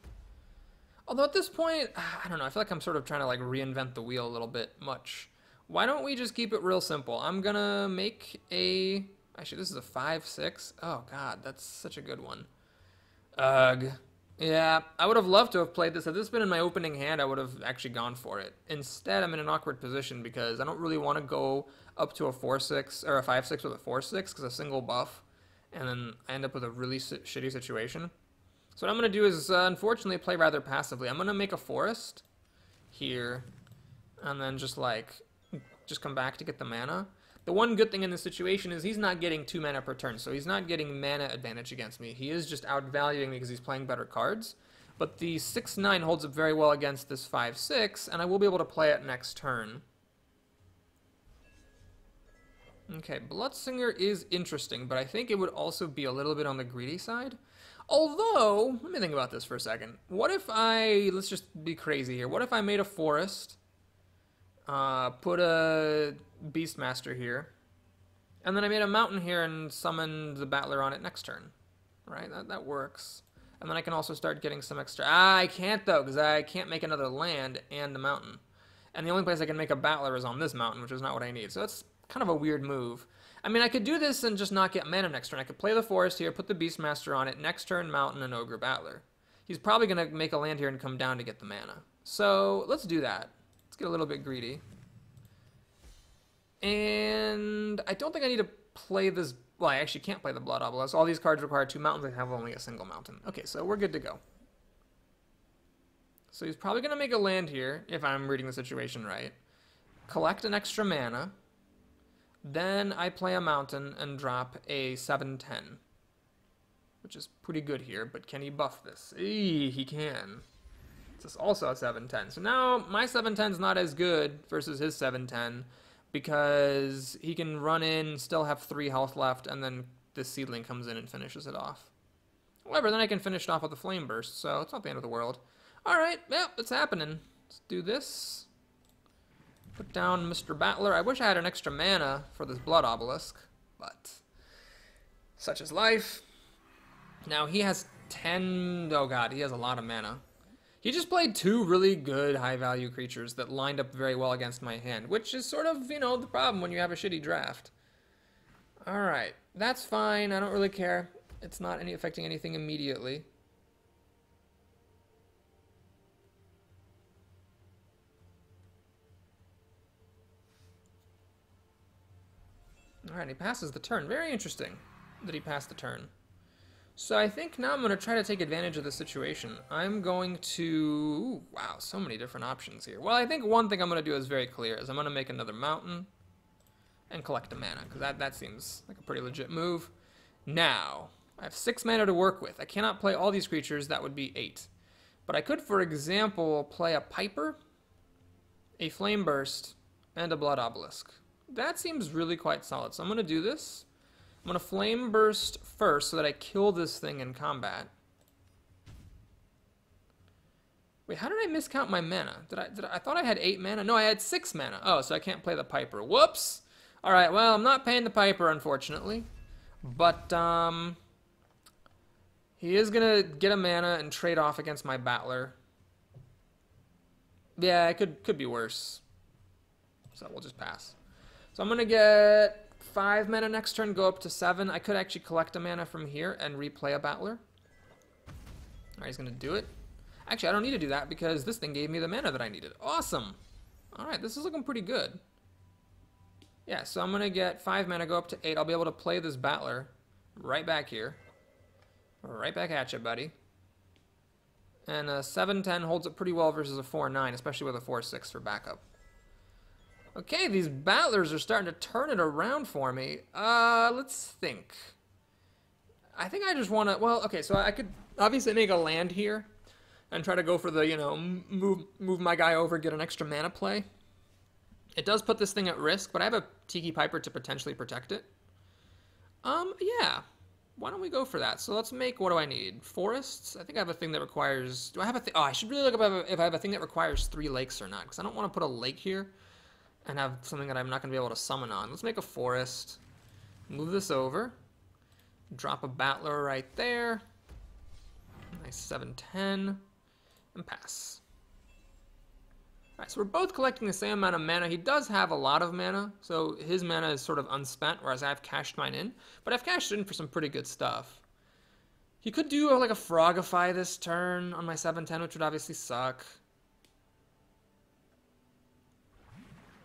Although at this point, I don't know, I feel like I'm sort of trying to like reinvent the wheel a little bit much. Why don't we just keep it real simple? I'm gonna make a... Actually, this is a 5/6. Oh god, that's such a good one. Ugh. Yeah, I would have loved to have played this. Had this been in my opening hand, I would have actually gone for it. Instead, I'm in an awkward position because I don't really want to go up to a 4/6 or a 5/6 with a 4/6 because a single buff, and then I end up with a really shitty situation. So what I'm going to do is, unfortunately, play rather passively. I'm going to make a forest here, and then just come back to get the mana. The one good thing in this situation is he's not getting 2 mana per turn, so he's not getting mana advantage against me. He is just outvaluing me because he's playing better cards. But the 6/9 holds up very well against this 5/6, and I will be able to play it next turn. Okay, Bloodsinger is interesting, but I think it would also be a little bit on the greedy side. Although, let me think about this for a second. What if let's just be crazy here. What if I made a forest, put a Beastmaster here, and then I made a mountain here and summoned the Battler on it next turn? Right, that works. And then I can also start getting some extra... I can't though, because I can't make another land and a mountain. And the only place I can make a Battler is on this mountain, which is not what I need. So it's kind of a weird move. I mean, I could do this and just not get mana next turn. I could play the forest here, put the Beastmaster on it, next turn mountain and Ogre Battler. He's probably going to make a land here and come down to get the mana. So let's do that. Let's get a little bit greedy. And I don't think I need to play this... Well, I actually can't play the Blood Obelisk. All these cards require 2 mountains. I have only a single mountain. Okay, so we're good to go. So he's probably going to make a land here, if I'm reading the situation right. Collect an extra mana. Then I play a mountain and drop a 7/10. Which is pretty good here, but can he buff this? He can. This is also a 7/10. So now my 7/10 is not as good versus his 7/10 because he can run in, still have 3 health left, and then this seedling comes in and finishes it off. However, then I can finish it off with a flame burst, so it's not the end of the world. Alright, well, it's happening. Let's do this. Put down Mr. Battler. I wish I had an extra mana for this Blood Obelisk, but such is life. Now he has 10... Oh god, he has a lot of mana. He just played 2 really good high-value creatures that lined up very well against my hand, which is sort of, you know, the problem when you have a shitty draft. Alright, that's fine. I don't really care. It's not affecting anything immediately. Alright, he passes the turn. Very interesting that he passed the turn. So I think now I'm going to try to take advantage of the situation. I'm going to... Ooh, wow, so many different options here. Well, I think one thing I'm going to do is very clear, is I'm going to make another mountain and collect a mana, because that seems like a pretty legit move. Now, I have 6 mana to work with. I cannot play all these creatures. That would be 8. But I could, for example, play a Piper, a Flame Burst, and a Blood Obelisk. That seems really quite solid. So I'm going to do this. I'm going to Flame Burst first so that I kill this thing in combat. Wait, how did I miscount my mana? I thought I had 8 mana. No, I had 6 mana. Oh, so I can't play the Piper. Whoops! Alright, well, I'm not paying the Piper, unfortunately. But, he is gonna get a mana and trade off against my Battler. Yeah, it could be worse. So we'll just pass. So I'm gonna get 5 mana next turn, go up to 7. I could actually collect a mana from here and replay a Battler. Alright, he's gonna do it. Actually, I don't need to do that because this thing gave me the mana that I needed. Awesome! Alright, this is looking pretty good. Yeah, so I'm going to get 5 mana, go up to 8. I'll be able to play this Battler right back here. Right back at you, buddy. And a 7-10 holds up pretty well versus a 4-9, especially with a 4-6 for backup. Okay, these Battlers are starting to turn it around for me. Let's think. I think I just want to... Well, okay, so I could obviously make a land here and try to go for the, you know, move my guy over, get an extra mana play. It does put this thing at risk, but I have a Tiki Piper to potentially protect it. Yeah. Why don't we go for that? So let's make, what do I need? Forests? I think I have a thing that requires... Do I have a thing? Oh, I should really look up if I have a thing that requires 3 lakes or not, because I don't want to put a lake here and have something that I'm not going to be able to summon on. Let's make a forest. Move this over. Drop a Battler right there. Nice 7-10. And pass. Alright, so we're both collecting the same amount of mana. He does have a lot of mana, so his mana is sort of unspent, whereas I've cashed mine in. But I've cashed in for some pretty good stuff. He could do like a Frogify this turn on my 7-10, which would obviously suck.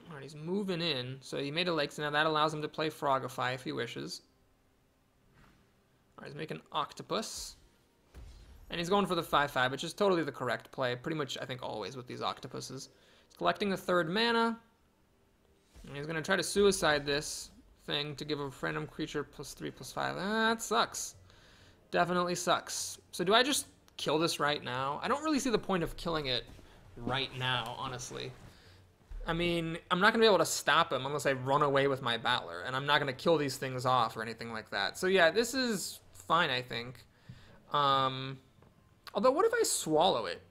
Alright, he's moving in, so he made a lake, so now that allows him to play Frogify if he wishes. Alright, he's making Octopus. And he's going for the 5-5, which is totally the correct play. Pretty much, I think, always with these octopuses. He's collecting the 3rd mana. And he's going to try to suicide this thing to give a random creature +3/+5. That sucks. Definitely sucks. So do I just kill this right now? I don't really see the point of killing it right now, honestly. I mean, I'm not going to be able to stop him unless I run away with my Battler. And I'm not going to kill these things off or anything like that. So yeah, this is fine, I think. Although, what if I swallow it?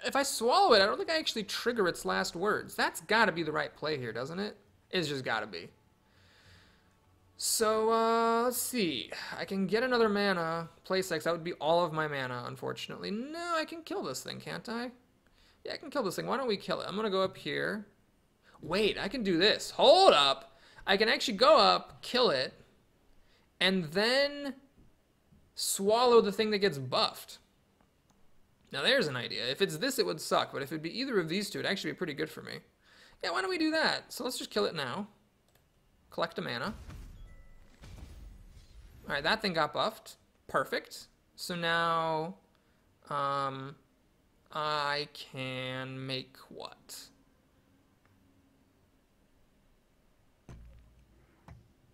If I swallow it, I don't think I actually trigger its last words. That's got to be the right play here, doesn't it? It's just got to be. So, let's see. I can get another mana, play 6. That would be all of my mana, unfortunately. No, I can kill this thing, can't I? Yeah, I can kill this thing. Why don't we kill it? I'm going to go up here. Wait, I can do this. Hold up. I can actually go up, kill it, and then swallow the thing that gets buffed. Now there's an idea. If it's this, it would suck, but if it'd be either of these two, it'd actually be pretty good for me. Yeah, why don't we do that? So let's just kill it now. Collect a mana. Alright, that thing got buffed. Perfect. So now, I can make what?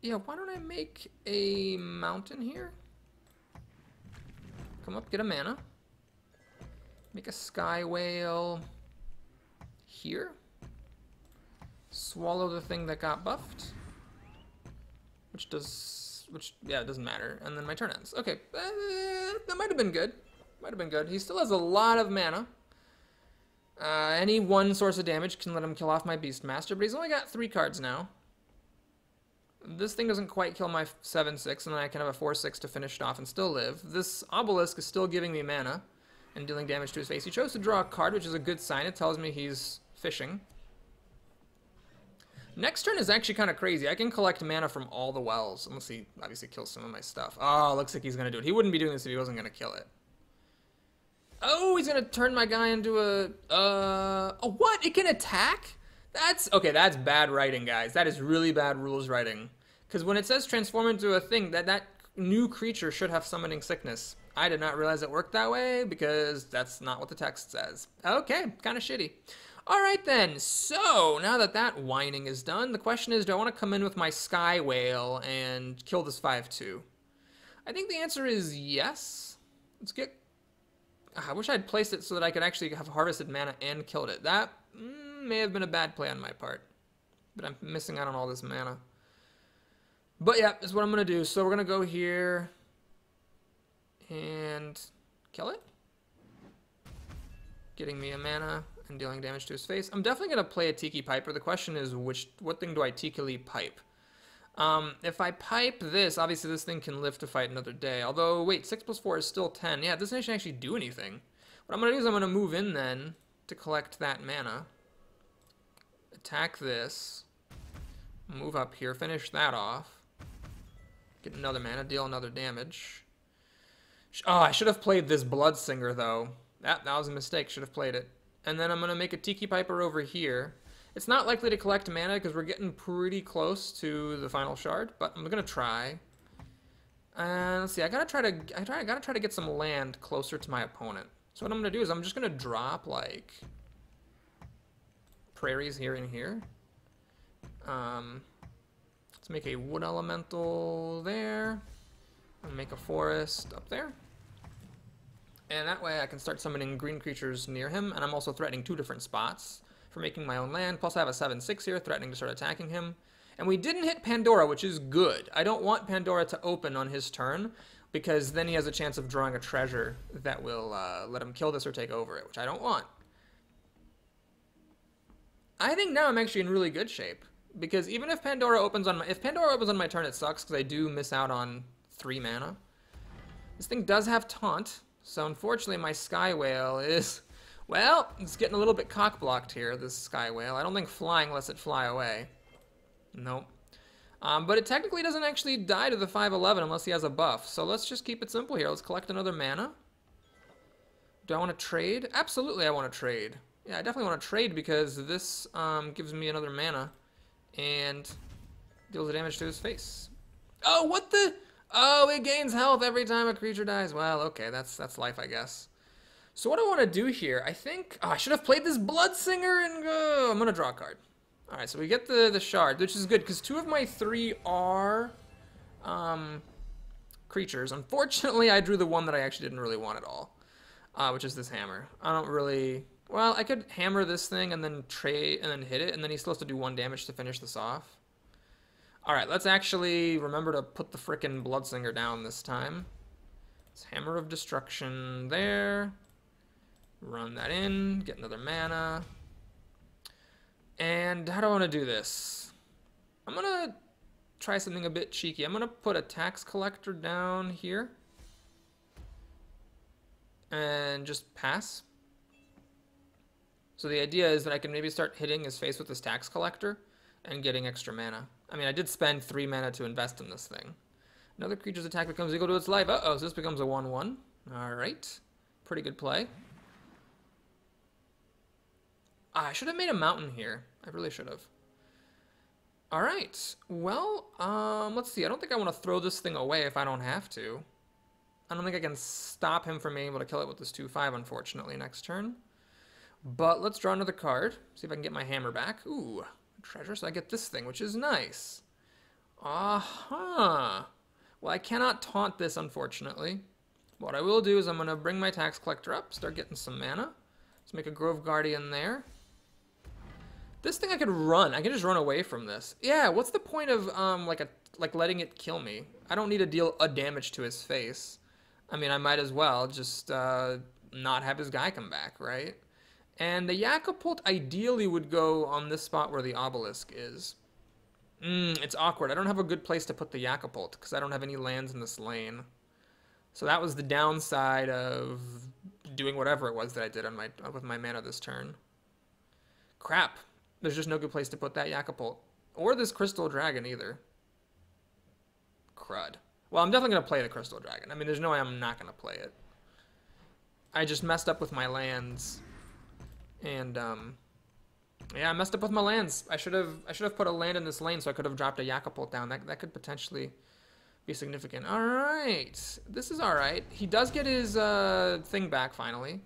Yeah, why don't I make a mountain here? Come up, get a mana. Make a Sky Whale here. Swallow the thing that got buffed. Yeah, it doesn't matter. And then my turn ends. Okay, that might have been good. Might have been good. He still has a lot of mana. Any one source of damage can let him kill off my Beastmaster, but he's only got 3 cards now. This thing doesn't quite kill my 7-6, and then I can have a 4-6 to finish it off and still live. This Obelisk is still giving me mana and dealing damage to his face. He chose to draw a card, which is a good sign. It tells me he's fishing. Next turn is actually kind of crazy. I can collect mana from all the wells, unless he obviously kills some of my stuff. Oh, looks like he's going to do it. He wouldn't be doing this if he wasn't going to kill it. Oh, he's going to turn my guy into a what? It can attack? Okay, that's bad writing, guys. That is really bad rules writing. Because when it says transform into a thing, that new creature should have summoning sickness. I did not realize it worked that way because that's not what the text says. Okay, kind of shitty. All right then, so now that whining is done, the question is, do I want to come in with my Sky Whale and kill this 5/2? I think the answer is yes. Let's get... I wish I'd placed it so that I could actually have harvested mana and killed it. That may have been a bad play on my part, but I'm missing out on all this mana. But yeah, is what I'm going to do. So we're going to go here and kill it. Getting me a mana and dealing damage to his face. I'm definitely going to play a Tiki Piper. The question is, what thing do I Tiki pipe? If I pipe this, obviously this thing can live to fight another day. Although, wait, 6 plus 4 is still 10. Yeah, this doesn't actually do anything. What I'm going to do is I'm going to move in then to collect that mana. Attack this. Move up here, finish that off. Get another mana, deal another damage. Oh, I should have played this Blood Singer, though. That was a mistake, should have played it. And then I'm going to make a Tiki Piper over here. It's not likely to collect mana because we're getting pretty close to the final shard, but I'm going to try. Let's see, I gotta try to get some land closer to my opponent. So what I'm going to do is I'm just going to drop, like, prairies here and here. Let's make a wood elemental there. And make a forest up there. And that way I can start summoning green creatures near him. And I'm also threatening 2 different spots for making my own land. Plus I have a 7/6 here, threatening to start attacking him. And we didn't hit Pandora, which is good. I don't want Pandora to open on his turn, because then he has a chance of drawing a treasure that will let him kill this or take over it, which I don't want. I think now I'm actually in really good shape. Because even if Pandora opens on my turn, it sucks because I do miss out on 3 mana. This thing does have taunt, so unfortunately my Sky Whale is, well, it's getting a little bit cock-blocked here, this Sky Whale. I don't think flying lets it fly away. Nope. But it technically doesn't actually die to the 5/11 unless he has a buff. So let's just keep it simple here. Let's collect another mana. Do I want to trade? Absolutely I want to trade. Yeah, I definitely want to trade because this gives me another mana. And deals the damage to his face. Oh, what the? Oh, it gains health every time a creature dies. Well, okay, that's life, I guess. So what I want to do here, I think... Oh, I should have played this Blood Singer and go... I'm going to draw a card. All right, so we get the shard, which is good, because 2 of my 3 are creatures. Unfortunately, I drew the one that I actually didn't really want at all, which is this hammer. I don't really... Well, I could hammer this thing and then trade and then hit it, and then he's supposed to do 1 damage to finish this off. Alright, let's actually remember to put the frickin' Bloodsinger down this time. It's Hammer of Destruction there. Run that in, get another mana. And how do I want to do this? I'm going to try something a bit cheeky. I'm going to put a Tax Collector down here. And just pass. So the idea is that I can maybe start hitting his face with this Tax Collector and getting extra mana. I mean, I did spend 3 mana to invest in this thing. Another creature's attack becomes equal to its life. Uh-oh, so this becomes a 1/1. Alright. Pretty good play. I should have made a mountain here. I really should have. Alright. Well, let's see. I don't think I want to throw this thing away if I don't have to. I don't think I can stop him from being able to kill it with this 2/5, unfortunately, next turn. But let's draw another card. See if I can get my hammer back. Ooh, treasure. So I get this thing, which is nice. Well, I cannot taunt this, unfortunately. What I will do is I'm going to bring my Tax Collector up, start getting some mana. Let's make a Grove Guardian there. This thing I could run. I can just run away from this. Yeah, what's the point of like letting it kill me? I don't need to deal a damage to his face. I mean, I might as well just not have his guy come back, right? And the Yakapult ideally would go on this spot where the obelisk is. It's awkward. I don't have a good place to put the Yakapult because I don't have any lands in this lane. So that was the downside of doing whatever it was that I did on with my mana this turn. Crap. There's just no good place to put that Yakapult. Or this Crystal Dragon either. Crud. Well, I'm definitely going to play the Crystal Dragon. I mean, there's no way I'm not going to play it. I just messed up with my lands. And, yeah, I messed up with my lands. I should have put a land in this lane so I could have dropped a Yakapult down. That could potentially be significant. All right. This is all right. He does get his thing back finally.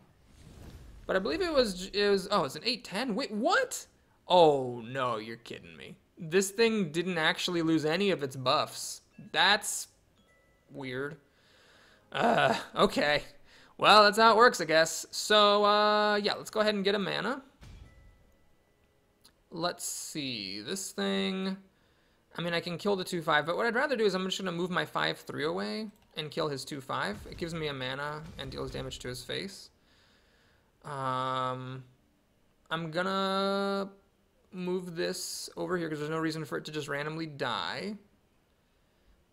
But I believe it was oh, it's an 8/10. Wait, what? Oh, no, you're kidding me. This thing didn't actually lose any of its buffs. That's weird. Okay. Well, that's how it works, I guess. So, yeah, let's go ahead and get a mana. Let's see. This thing I mean, I can kill the 2/5, but what I'd rather do is I'm just going to move my 5/3 away and kill his 2/5. It gives me a mana and deals damage to his face. I'm gonna move this over here because there's no reason for it to just randomly die.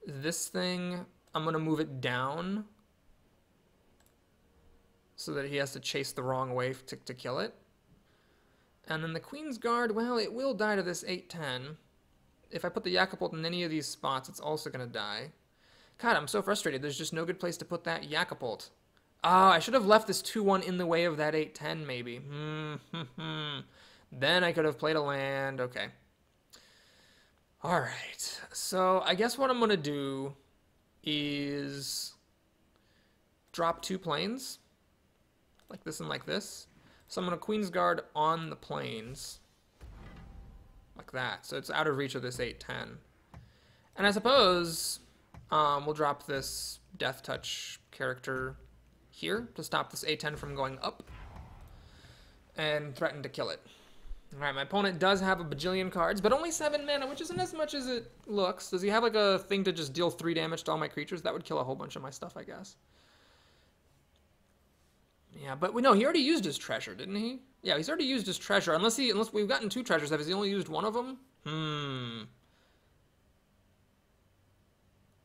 This thing, I'm gonna move it down so that he has to chase the wrong way to kill it. And then the Queen's Guard, well, it will die to this 8/10. If I put the Yakapult in any of these spots, it's also gonna die. God, I'm so frustrated. There's just no good place to put that Yakapult. Oh, I should have left this 2/1 in the way of that 8/10, maybe. Then I could have played a land. Okay. All right. So I guess what I'm going to do is drop 2 planes. Like this and like this. So I'm going to Queen's Guard on the planes. Like that. So it's out of reach of this 8/10. And I suppose we'll drop this Death Touch character here to stop this 8/10 from going up and threaten to kill it. Alright, my opponent does have a bajillion cards, but only 7 mana, which isn't as much as it looks. Does he have like a thing to just deal 3 damage to all my creatures? That would kill a whole bunch of my stuff, I guess. Yeah, but no, he already used his treasure, didn't he? Yeah, he's already used his treasure. Unless we've gotten 2 treasures, has he only used one of them?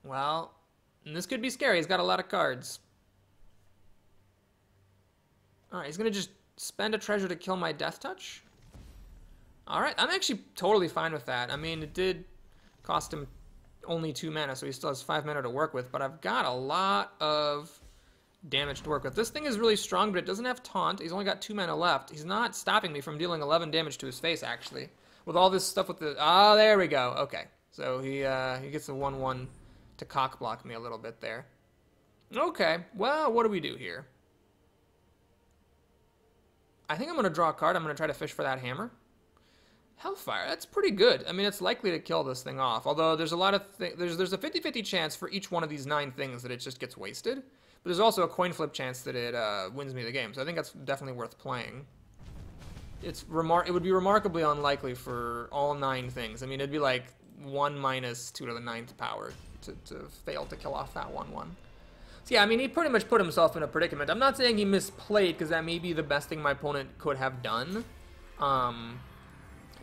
Well, and this could be scary. He's got a lot of cards. Alright, he's going to just spend a treasure to kill my Death Touch? Alright, I'm actually totally fine with that. I mean, it did cost him only 2 mana, so he still has 5 mana to work with, but I've got a lot of damage to work with. This thing is really strong, but it doesn't have Taunt. He's only got 2 mana left. He's not stopping me from dealing 11 damage to his face, actually. With all this stuff with the... Oh, there we go. Okay. So he gets a 1/1 to cock block me a little bit there. Okay. Well, what do we do here? I think I'm going to draw a card. I'm going to try to fish for that hammer. Hellfire, that's pretty good. I mean, it's likely to kill this thing off. Although there's a lot of there's a 50-50 chance for each one of these 9 things that it just gets wasted. But there's also a coin flip chance that it wins me the game. So I think that's definitely worth playing. It would be remarkably unlikely for all 9 things. I mean, it'd be like 1 minus 2 to the 9th power to fail to kill off that 1/1. So yeah, I mean, he pretty much put himself in a predicament. I'm not saying he misplayed, because that may be the best thing my opponent could have done.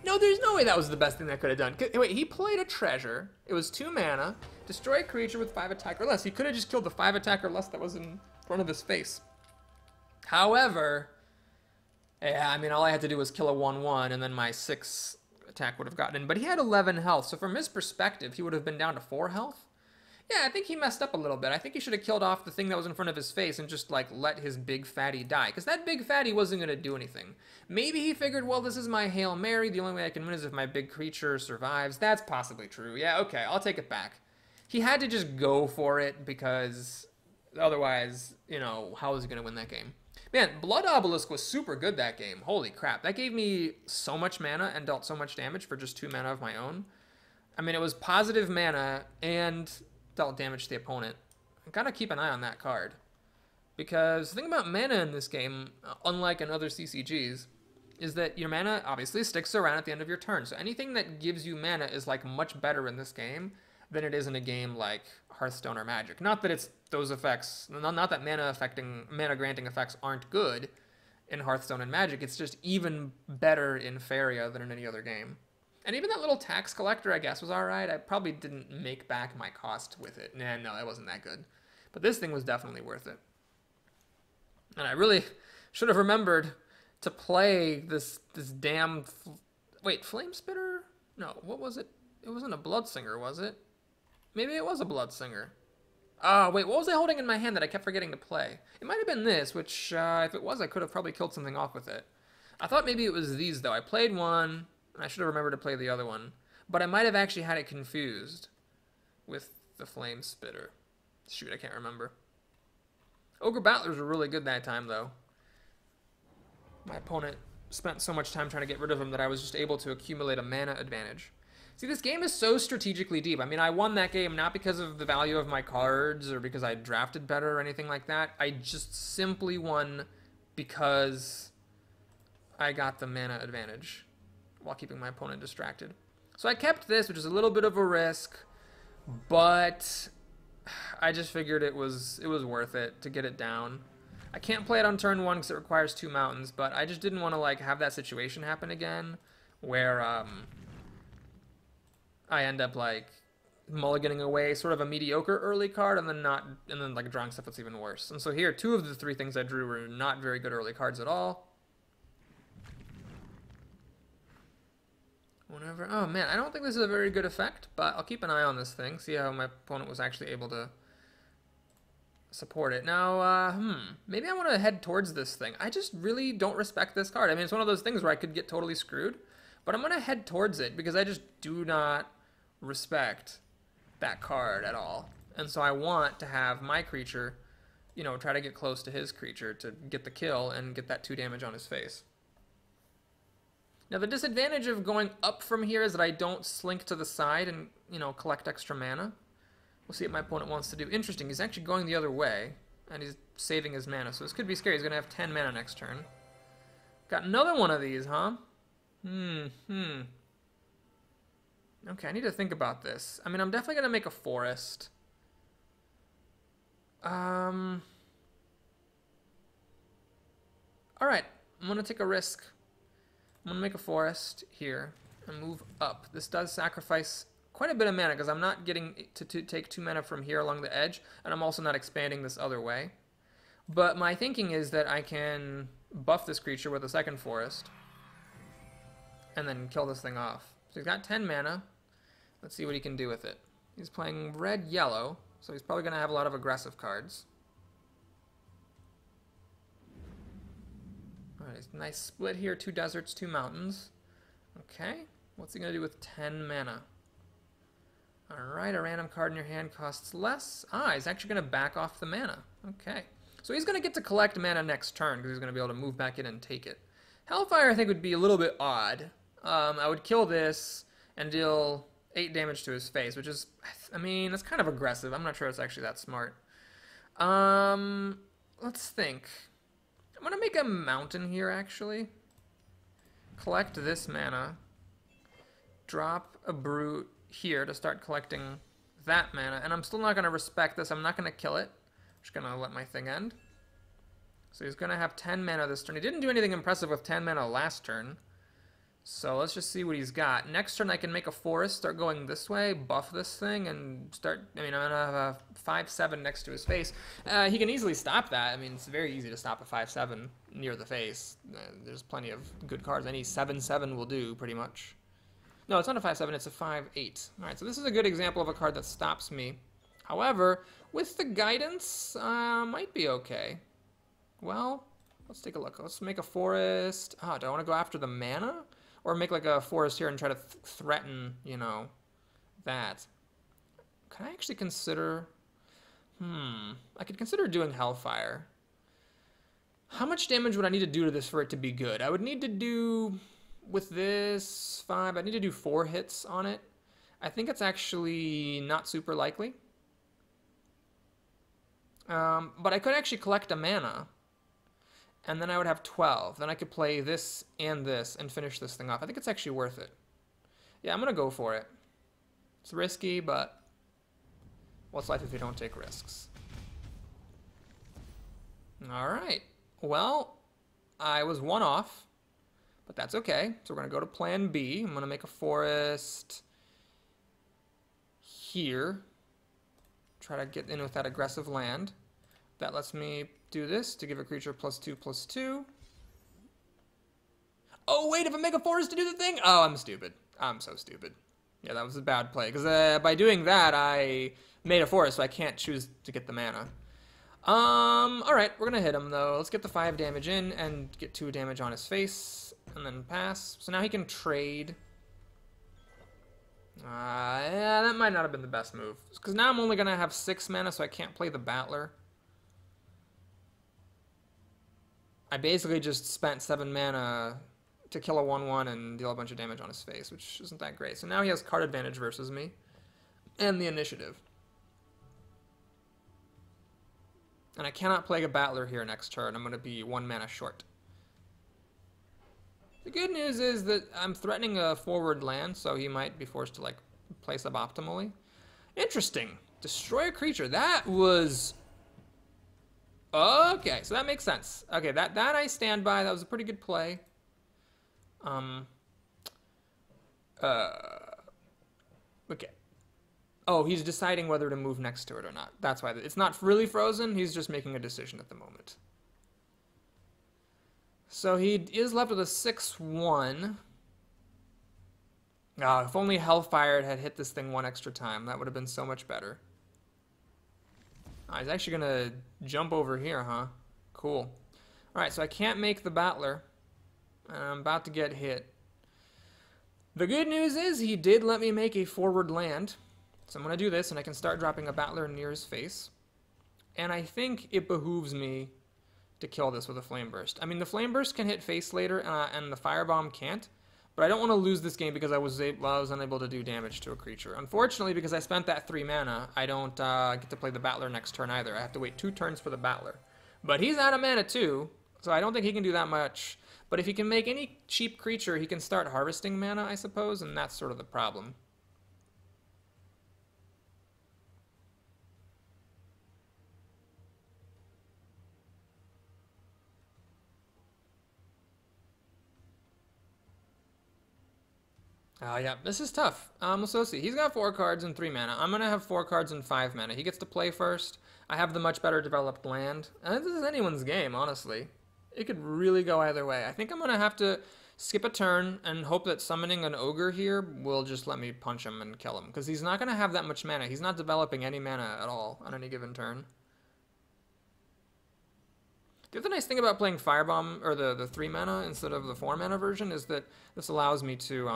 No, there's no way that was the best thing that could have done. Wait, he played a treasure. It was 2 mana. Destroy a creature with 5 attack or less. He could have just killed the 5 attack or less that was in front of his face. However, yeah, I mean, all I had to do was kill a 1/1, and then my 6 attack would have gotten in. But he had 11 health, so from his perspective, he would have been down to 4 health. Yeah, I think he messed up a little bit. I think he should have killed off the thing that was in front of his face and just, like, let his big fatty die. Because that big fatty wasn't going to do anything. Maybe he figured, well, this is my Hail Mary. The only way I can win is if my big creature survives. That's possibly true. Yeah, okay, I'll take it back. He had to just go for it because otherwise, you know, how was he going to win that game? Man, Blood Obelisk was super good that game. Holy crap. That gave me so much mana and dealt so much damage for just 2 mana of my own. I mean, it was positive mana and dealt damage to the opponent. I gotta keep an eye on that card. Because the thing about mana in this game, unlike in other CCGs, is that your mana obviously sticks around at the end of your turn. So anything that gives you mana is like much better in this game than it is in a game like Hearthstone or Magic. Not that it's those effects, not that mana granting effects aren't good in Hearthstone and Magic. It's just even better in Faeria than in any other game. And even that little tax collector, I guess, was alright. I probably didn't make back my cost with it. Nah, no, it wasn't that good. But this thing was definitely worth it. And I really should have remembered to play this damn... Wait, Flame Spitter? No, what was it? It wasn't a Bloodsinger, was it? Maybe it was a Bloodsinger. Oh, wait, what was I holding in my hand that I kept forgetting to play? It might have been this, which, if it was, I could have probably killed something off with it. I thought maybe it was these, though. I played one... I should have remembered to play the other one. But I might have actually had it confused with the Flame Spitter. Shoot, I can't remember. Ogre Battlers were really good that time, though. My opponent spent so much time trying to get rid of them that I was just able to accumulate a mana advantage. See, this game is so strategically deep. I mean, I won that game not because of the value of my cards or because I drafted better or anything like that. I just simply won because I got the mana advantage while keeping my opponent distracted. So I kept this, which is a little bit of a risk, but I just figured it was worth it to get it down. I can't play it on turn 1 because it requires 2 mountains, but I just didn't want to like have that situation happen again where I end up like mulliganing away sort of a mediocre early card and then like drawing stuff that's even worse. And so here, 2 of the 3 things I drew were not very good early cards at all. Whenever, oh man, I don't think this is a very good effect, but I'll keep an eye on this thing, see how my opponent was actually able to support it. Now, maybe I want to head towards this thing. I just really don't respect this card. I mean, it's one of those things where I could get totally screwed, but I'm going to head towards it because I just do not respect that card at all. And so I want to have my creature, you know, try to get close to his creature to get the kill and get that 2 damage on his face. Now, the disadvantage of going up from here is that I don't slink to the side and, you know, collect extra mana. We'll see what my opponent wants to do. Interesting, he's actually going the other way, and he's saving his mana, so this could be scary. He's going to have 10 mana next turn. Got another one of these, huh? Okay, I need to think about this. I mean, I'm definitely going to make a forest. Alright, I'm going to take a risk. I'm going to make a forest here and move up. This does sacrifice quite a bit of mana because I'm not getting to take 2 mana from here along the edge, and I'm also not expanding this other way. But my thinking is that I can buff this creature with a second forest and then kill this thing off. So he's got 10 mana. Let's see what he can do with it. He's playing red-yellow, so he's probably going to have a lot of aggressive cards. Alright, nice split here. 2 deserts, 2 mountains. Okay, what's he going to do with 10 mana? Alright, a random card in your hand costs less. Ah, he's actually going to back off the mana. Okay. So he's going to get to collect mana next turn because he's going to be able to move back in and take it. Hellfire, I think, would be a little bit odd. I would kill this and deal 8 damage to his face, which is, I mean, that's kind of aggressive. I'm not sure it's actually that smart. Let's think. I'm going to make a mountain here, actually. Collect this mana. Drop a brute here to start collecting that mana. And I'm still not going to respect this. I'm not going to kill it. I'm just going to let my thing end. So he's going to have 10 mana this turn. He didn't do anything impressive with 10 mana last turn. So let's just see what he's got. Next turn I can make a forest, start going this way, buff this thing, and start, I mean, I'm going to have a 5/7 next to his face. He can easily stop that. I mean, it's very easy to stop a 5/7 near the face. There's plenty of good cards. Any 7/7 will do, pretty much. No, it's not a 5/7, it's a 5/8. Alright, so this is a good example of a card that stops me. However, with the guidance, might be okay. Well, let's take a look. Let's make a forest. Ah, do I want to go after the mana? Or make like a forest here and try to threaten, you know, that. Can I actually consider... I could consider doing Hellfire. How much damage would I need to do to this for it to be good? I would need to do, with this 5, I need to do 4 hits on it. I think it's actually not super likely. But I could actually collect a mana. And then I would have 12. Then I could play this and finish this thing off. I think it's actually worth it. Yeah, I'm going to go for it. It's risky, but what's life if you don't take risks? Alright. Well, I was 1 off, but that's okay. So we're going to go to plan B. I'm going to make a forest here. Try to get in with that aggressive land. That lets me do this to give a creature +2/+2. Oh, wait, if I make a forest to do the thing? Oh, I'm stupid. I'm so stupid. Yeah, that was a bad play, because by doing that, I made a forest, so I can't choose to get the mana. Alright, we're going to hit him, though. Let's get the 5 damage in and get 2 damage on his face, and then pass. So now he can trade. Yeah, that might not have been the best move, because now I'm only going to have 6 mana, so I can't play the Battler. I basically just spent 7 mana to kill a 1/1 and deal a bunch of damage on his face, which isn't that great. So now he has card advantage versus me, and the initiative. And I cannot play a Battler here next turn. I'm going to be 1 mana short. The good news is that I'm threatening a forward land, so he might be forced to, like, play suboptimally. Interesting. Destroy a creature. That was... Okay, so that makes sense. Okay, that I stand by. That was a pretty good play. Okay. Oh, he's deciding whether to move next to it or not. That's why. It's not really frozen. He's just making a decision at the moment. So he is left with a 6-1. Ah, if only Hellfire had hit this thing one extra time, that would have been so much better. Ah, he's actually going to jump over here, huh? Cool. Alright, so I can't make the Battler. I'm about to get hit. The good news is he did let me make a forward land. So I'm going to do this, and I can start dropping a Battler near his face. And I think it behooves me to kill this with a Flame Burst. I mean, the Flame Burst can hit face later, and the Firebomb can't. But I don't want to lose this game because I was unable to do damage to a creature. Unfortunately, because I spent that 3 mana, I don't get to play the Battler next turn either. I have to wait 2 turns for the Battler. But he's out of mana too, so I don't think he can do that much. But if he can make any cheap creature, he can start harvesting mana, I suppose, and that's sort of the problem. Yeah, this is tough. So let's see. He's got 4 cards and 3 mana. I'm going to have 4 cards and 5 mana. He gets to play first. I have the much better developed land. This is anyone's game, honestly. It could really go either way. I think I'm going to have to skip a turn and hope that summoning an ogre here will just let me punch him and kill him. Because he's not going to have that much mana. He's not developing any mana at all on any given turn. The other nice thing about playing Firebomb, or the 3 mana instead of the 4 mana version, is that this allows me to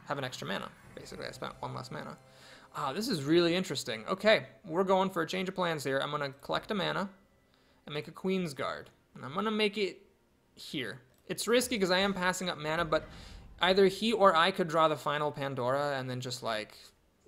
have an extra mana. Basically, I spent 1 less mana. This is really interesting. Okay, we're going for a change of plans here. I'm going to collect a mana and make a Queen's Guard. And I'm going to make it here. It's risky because I am passing up mana, but either he or I could draw the final Pandora and then just, like,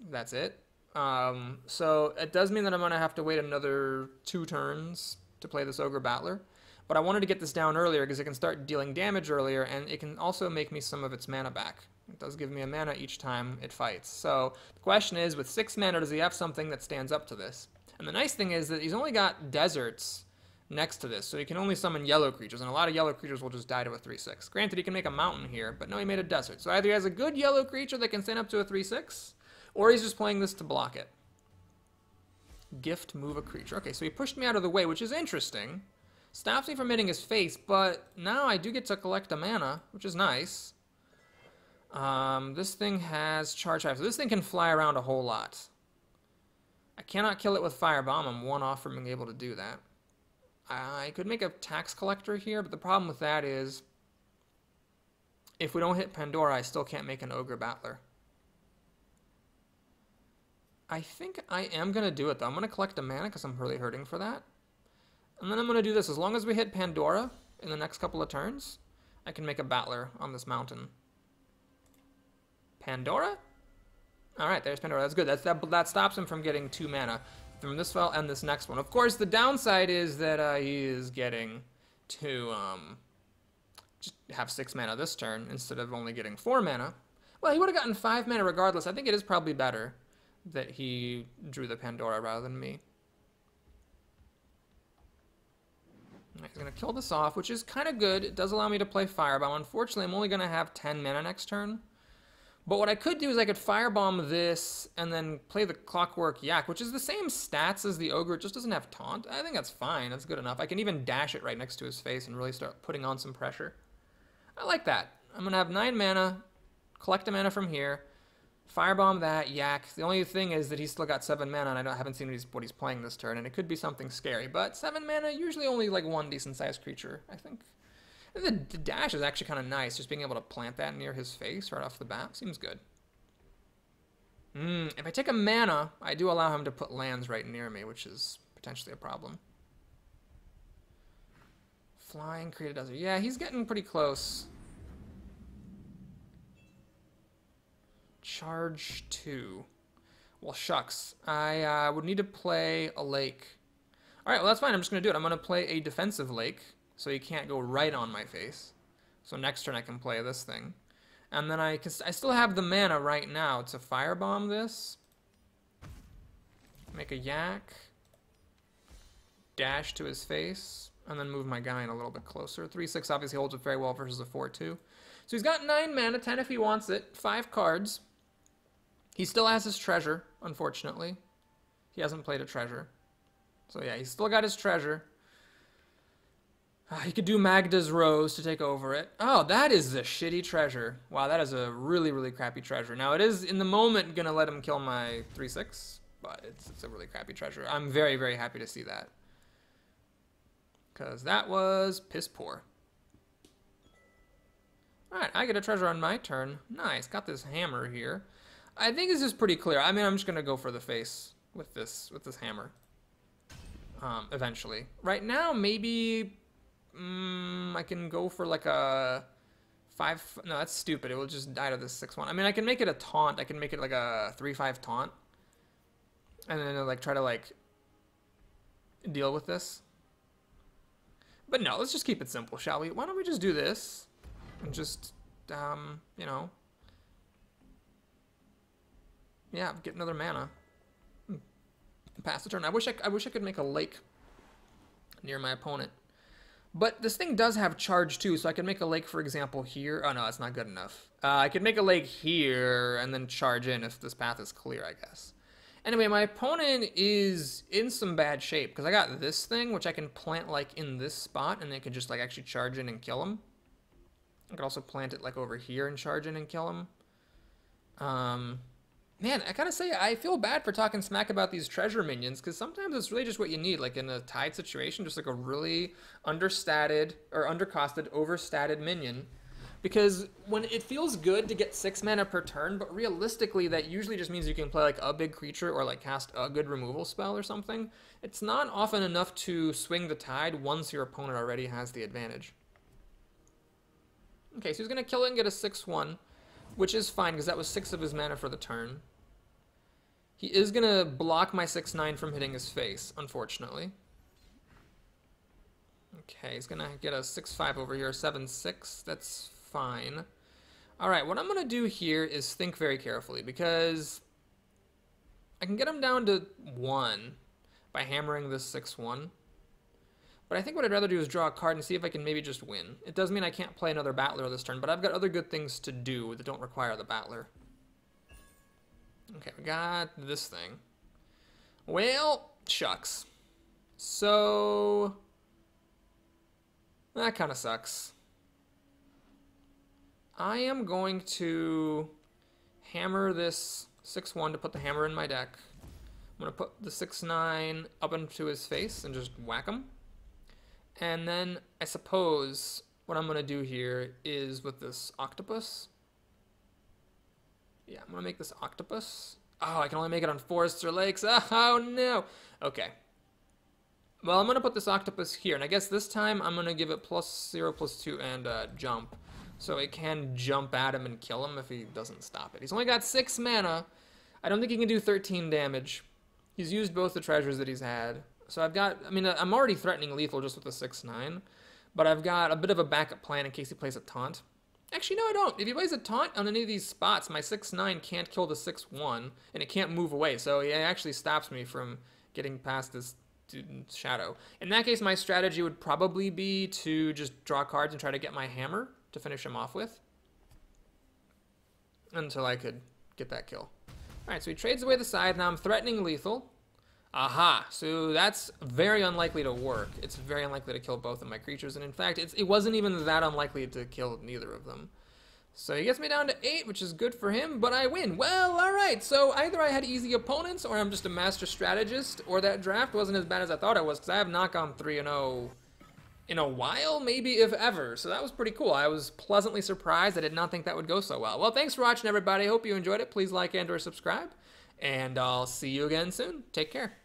that's it. So it does mean that I'm going to have to wait another 2 turns to play this Ogre Battler. But I wanted to get this down earlier because it can start dealing damage earlier, and it can also make me some of its mana back. It does give me a mana each time it fights. So the question is, with 6 mana, does he have something that stands up to this? And the nice thing is that he's only got deserts next to this, so he can only summon yellow creatures, and a lot of yellow creatures will just die to a 3/6. Granted, he can make a mountain here, but no, he made a desert. So either he has a good yellow creature that can stand up to a 3/6, or he's just playing this to block it. Gift, move a creature. Okay, so he pushed me out of the way, which is interesting. Stops me from hitting his face, but now I do get to collect a mana, which is nice. This thing has charge 5, so this thing can fly around a whole lot. I cannot kill it with Firebomb. I'm 1 off from being able to do that. I could make a Tax Collector here, but the problem with that is if we don't hit Pandora, I still can't make an Ogre Battler. I think I am going to do it, though. I'm going to collect a mana because I'm really hurting for that. And then I'm going to do this. As long as we hit Pandora in the next couple of turns, I can make a Battler on this mountain. Pandora? Alright, there's Pandora. That's good. That stops him from getting 2 mana from this spell and this next one. Of course, the downside is that he is getting to just have 6 mana this turn instead of only getting 4 mana. Well, he would have gotten 5 mana regardless. I think it is probably better that he drew the Pandora rather than me. He's going to kill this off, which is kind of good. It does allow me to play Firebomb. Unfortunately, I'm only going to have 10 mana next turn. But what I could do is I could Firebomb this and then play the Clockwork Yak, which is the same stats as the Ogre. It just doesn't have Taunt. I think that's fine. That's good enough. I can even dash it right next to his face and really start putting on some pressure. I like that. I'm going to have 9 mana, collect a mana from here, Firebomb that, Yak. The only thing is that he's still got 7 mana, and I haven't seen what he's playing this turn, and it could be something scary. But 7 mana, usually only like 1 decent-sized creature, I think. And the dash is actually kind of nice, just being able to plant that near his face right off the bat. Seems good. If I take a mana, I do allow him to put lands right near me, which is potentially a problem. Flying, create a desert. Yeah, he's getting pretty close. Charge 2. Well, shucks. I would need to play a lake. Alright, well, that's fine. I'm just going to do it. I'm going to play a defensive lake, so he can't go right on my face. So next turn I can play this thing. And then I still have the mana right now to firebomb this. Make a yak. Dash to his face. And then move my guy in a little bit closer. 3/6 obviously holds it very well versus a 4/2. So he's got 9 mana, 10 if he wants it. 5 cards. He still has his treasure, unfortunately. He hasn't played a treasure. So yeah, he's still got his treasure. He could do Magda's Rose to take over it. Oh, that is a shitty treasure. Wow, that is a really, really crappy treasure. Now, it is, in the moment, going to let him kill my 3/6, but it's a really crappy treasure. I'm very, very happy to see that. Because that was piss poor. Alright, I get a treasure on my turn. Nice, got this hammer here. I think this is pretty clear. I mean, I'm just going to go for the face with this hammer. Eventually. Right now, maybe... I can go for like a 5... No, that's stupid. It will just die to this 6/1. I mean, I can make it a taunt. I can make it like a 3/5 taunt. And then like try to like deal with this. But no, let's just keep it simple, shall we? Why don't we just do this? And just, you know. Yeah, get another mana. Pass the turn. I wish I could make a lake near my opponent. But this thing does have charge too, so I could make a lake, for example, here. Oh no, that's not good enough. I could make a lake here and then charge in if this path is clear, I guess. Anyway, my opponent is in some bad shape because I got this thing, which I can plant like in this spot, and they can just like actually charge in and kill him. I could also plant it like over here and charge in and kill him. Man, I gotta say, I feel bad for talking smack about these treasure minions, because sometimes it's really just what you need, like in a tied situation, just like a really understated, or undercosted, overstated minion. Because when it feels good to get 6 mana per turn, but realistically that usually just means you can play like a big creature or like cast a good removal spell or something. It's not often enough to swing the tide once your opponent already has the advantage. Okay, so he's gonna kill it and get a 6/1, which is fine because that was 6 of his mana for the turn. He is going to block my 6/9 from hitting his face, unfortunately. Okay, he's going to get a 6/5 over here, 7/6. That's fine. Alright, what I'm going to do here is think very carefully, because I can get him down to 1 by hammering this 6/1. But I think what I'd rather do is draw a card and see if I can maybe just win. It does mean I can't play another Battler this turn, but I've got other good things to do that don't require the Battler. Okay, we got this thing. Well, shucks. So, that kind of sucks. I am going to hammer this 6/1 to put the hammer in my deck. I'm going to put the 6/9 up into his face and just whack him. And then I suppose what I'm going to do here is with this octopus. Yeah, I'm going to make this octopus. Oh, I can only make it on forests or lakes. Oh, no. Okay. Well, I'm going to put this octopus here. And I guess this time I'm going to give it +0, +2, and jump. So it can jump at him and kill him if he doesn't stop it. He's only got 6 mana. I don't think he can do 13 damage. He's used both the treasures that he's had. So I've got, I mean, I'm already threatening lethal just with the 6/9. But I've got a bit of a backup plan in case he plays a taunt. Actually, no, I don't. If he plays a taunt on any of these spots, my 6/9 can't kill the 6/1, and it can't move away. So it actually stops me from getting past this student's shadow. In that case, my strategy would probably be to just draw cards and try to get my hammer to finish him off with until I could get that kill. All right, so he trades away the scythe. Now I'm threatening lethal. Aha, so that's very unlikely to work. It's very unlikely to kill both of my creatures, and in fact, it wasn't even that unlikely to kill neither of them. So he gets me down to 8, which is good for him, but I win. Well, alright, so either I had easy opponents, or I'm just a master strategist, or that draft wasn't as bad as I thought it was, because I have not gone 3-0 in a while, maybe if ever. So that was pretty cool. I was pleasantly surprised. I did not think that would go so well. Well, thanks for watching, everybody. Hope you enjoyed it. Please like and or subscribe, and I'll see you again soon. Take care.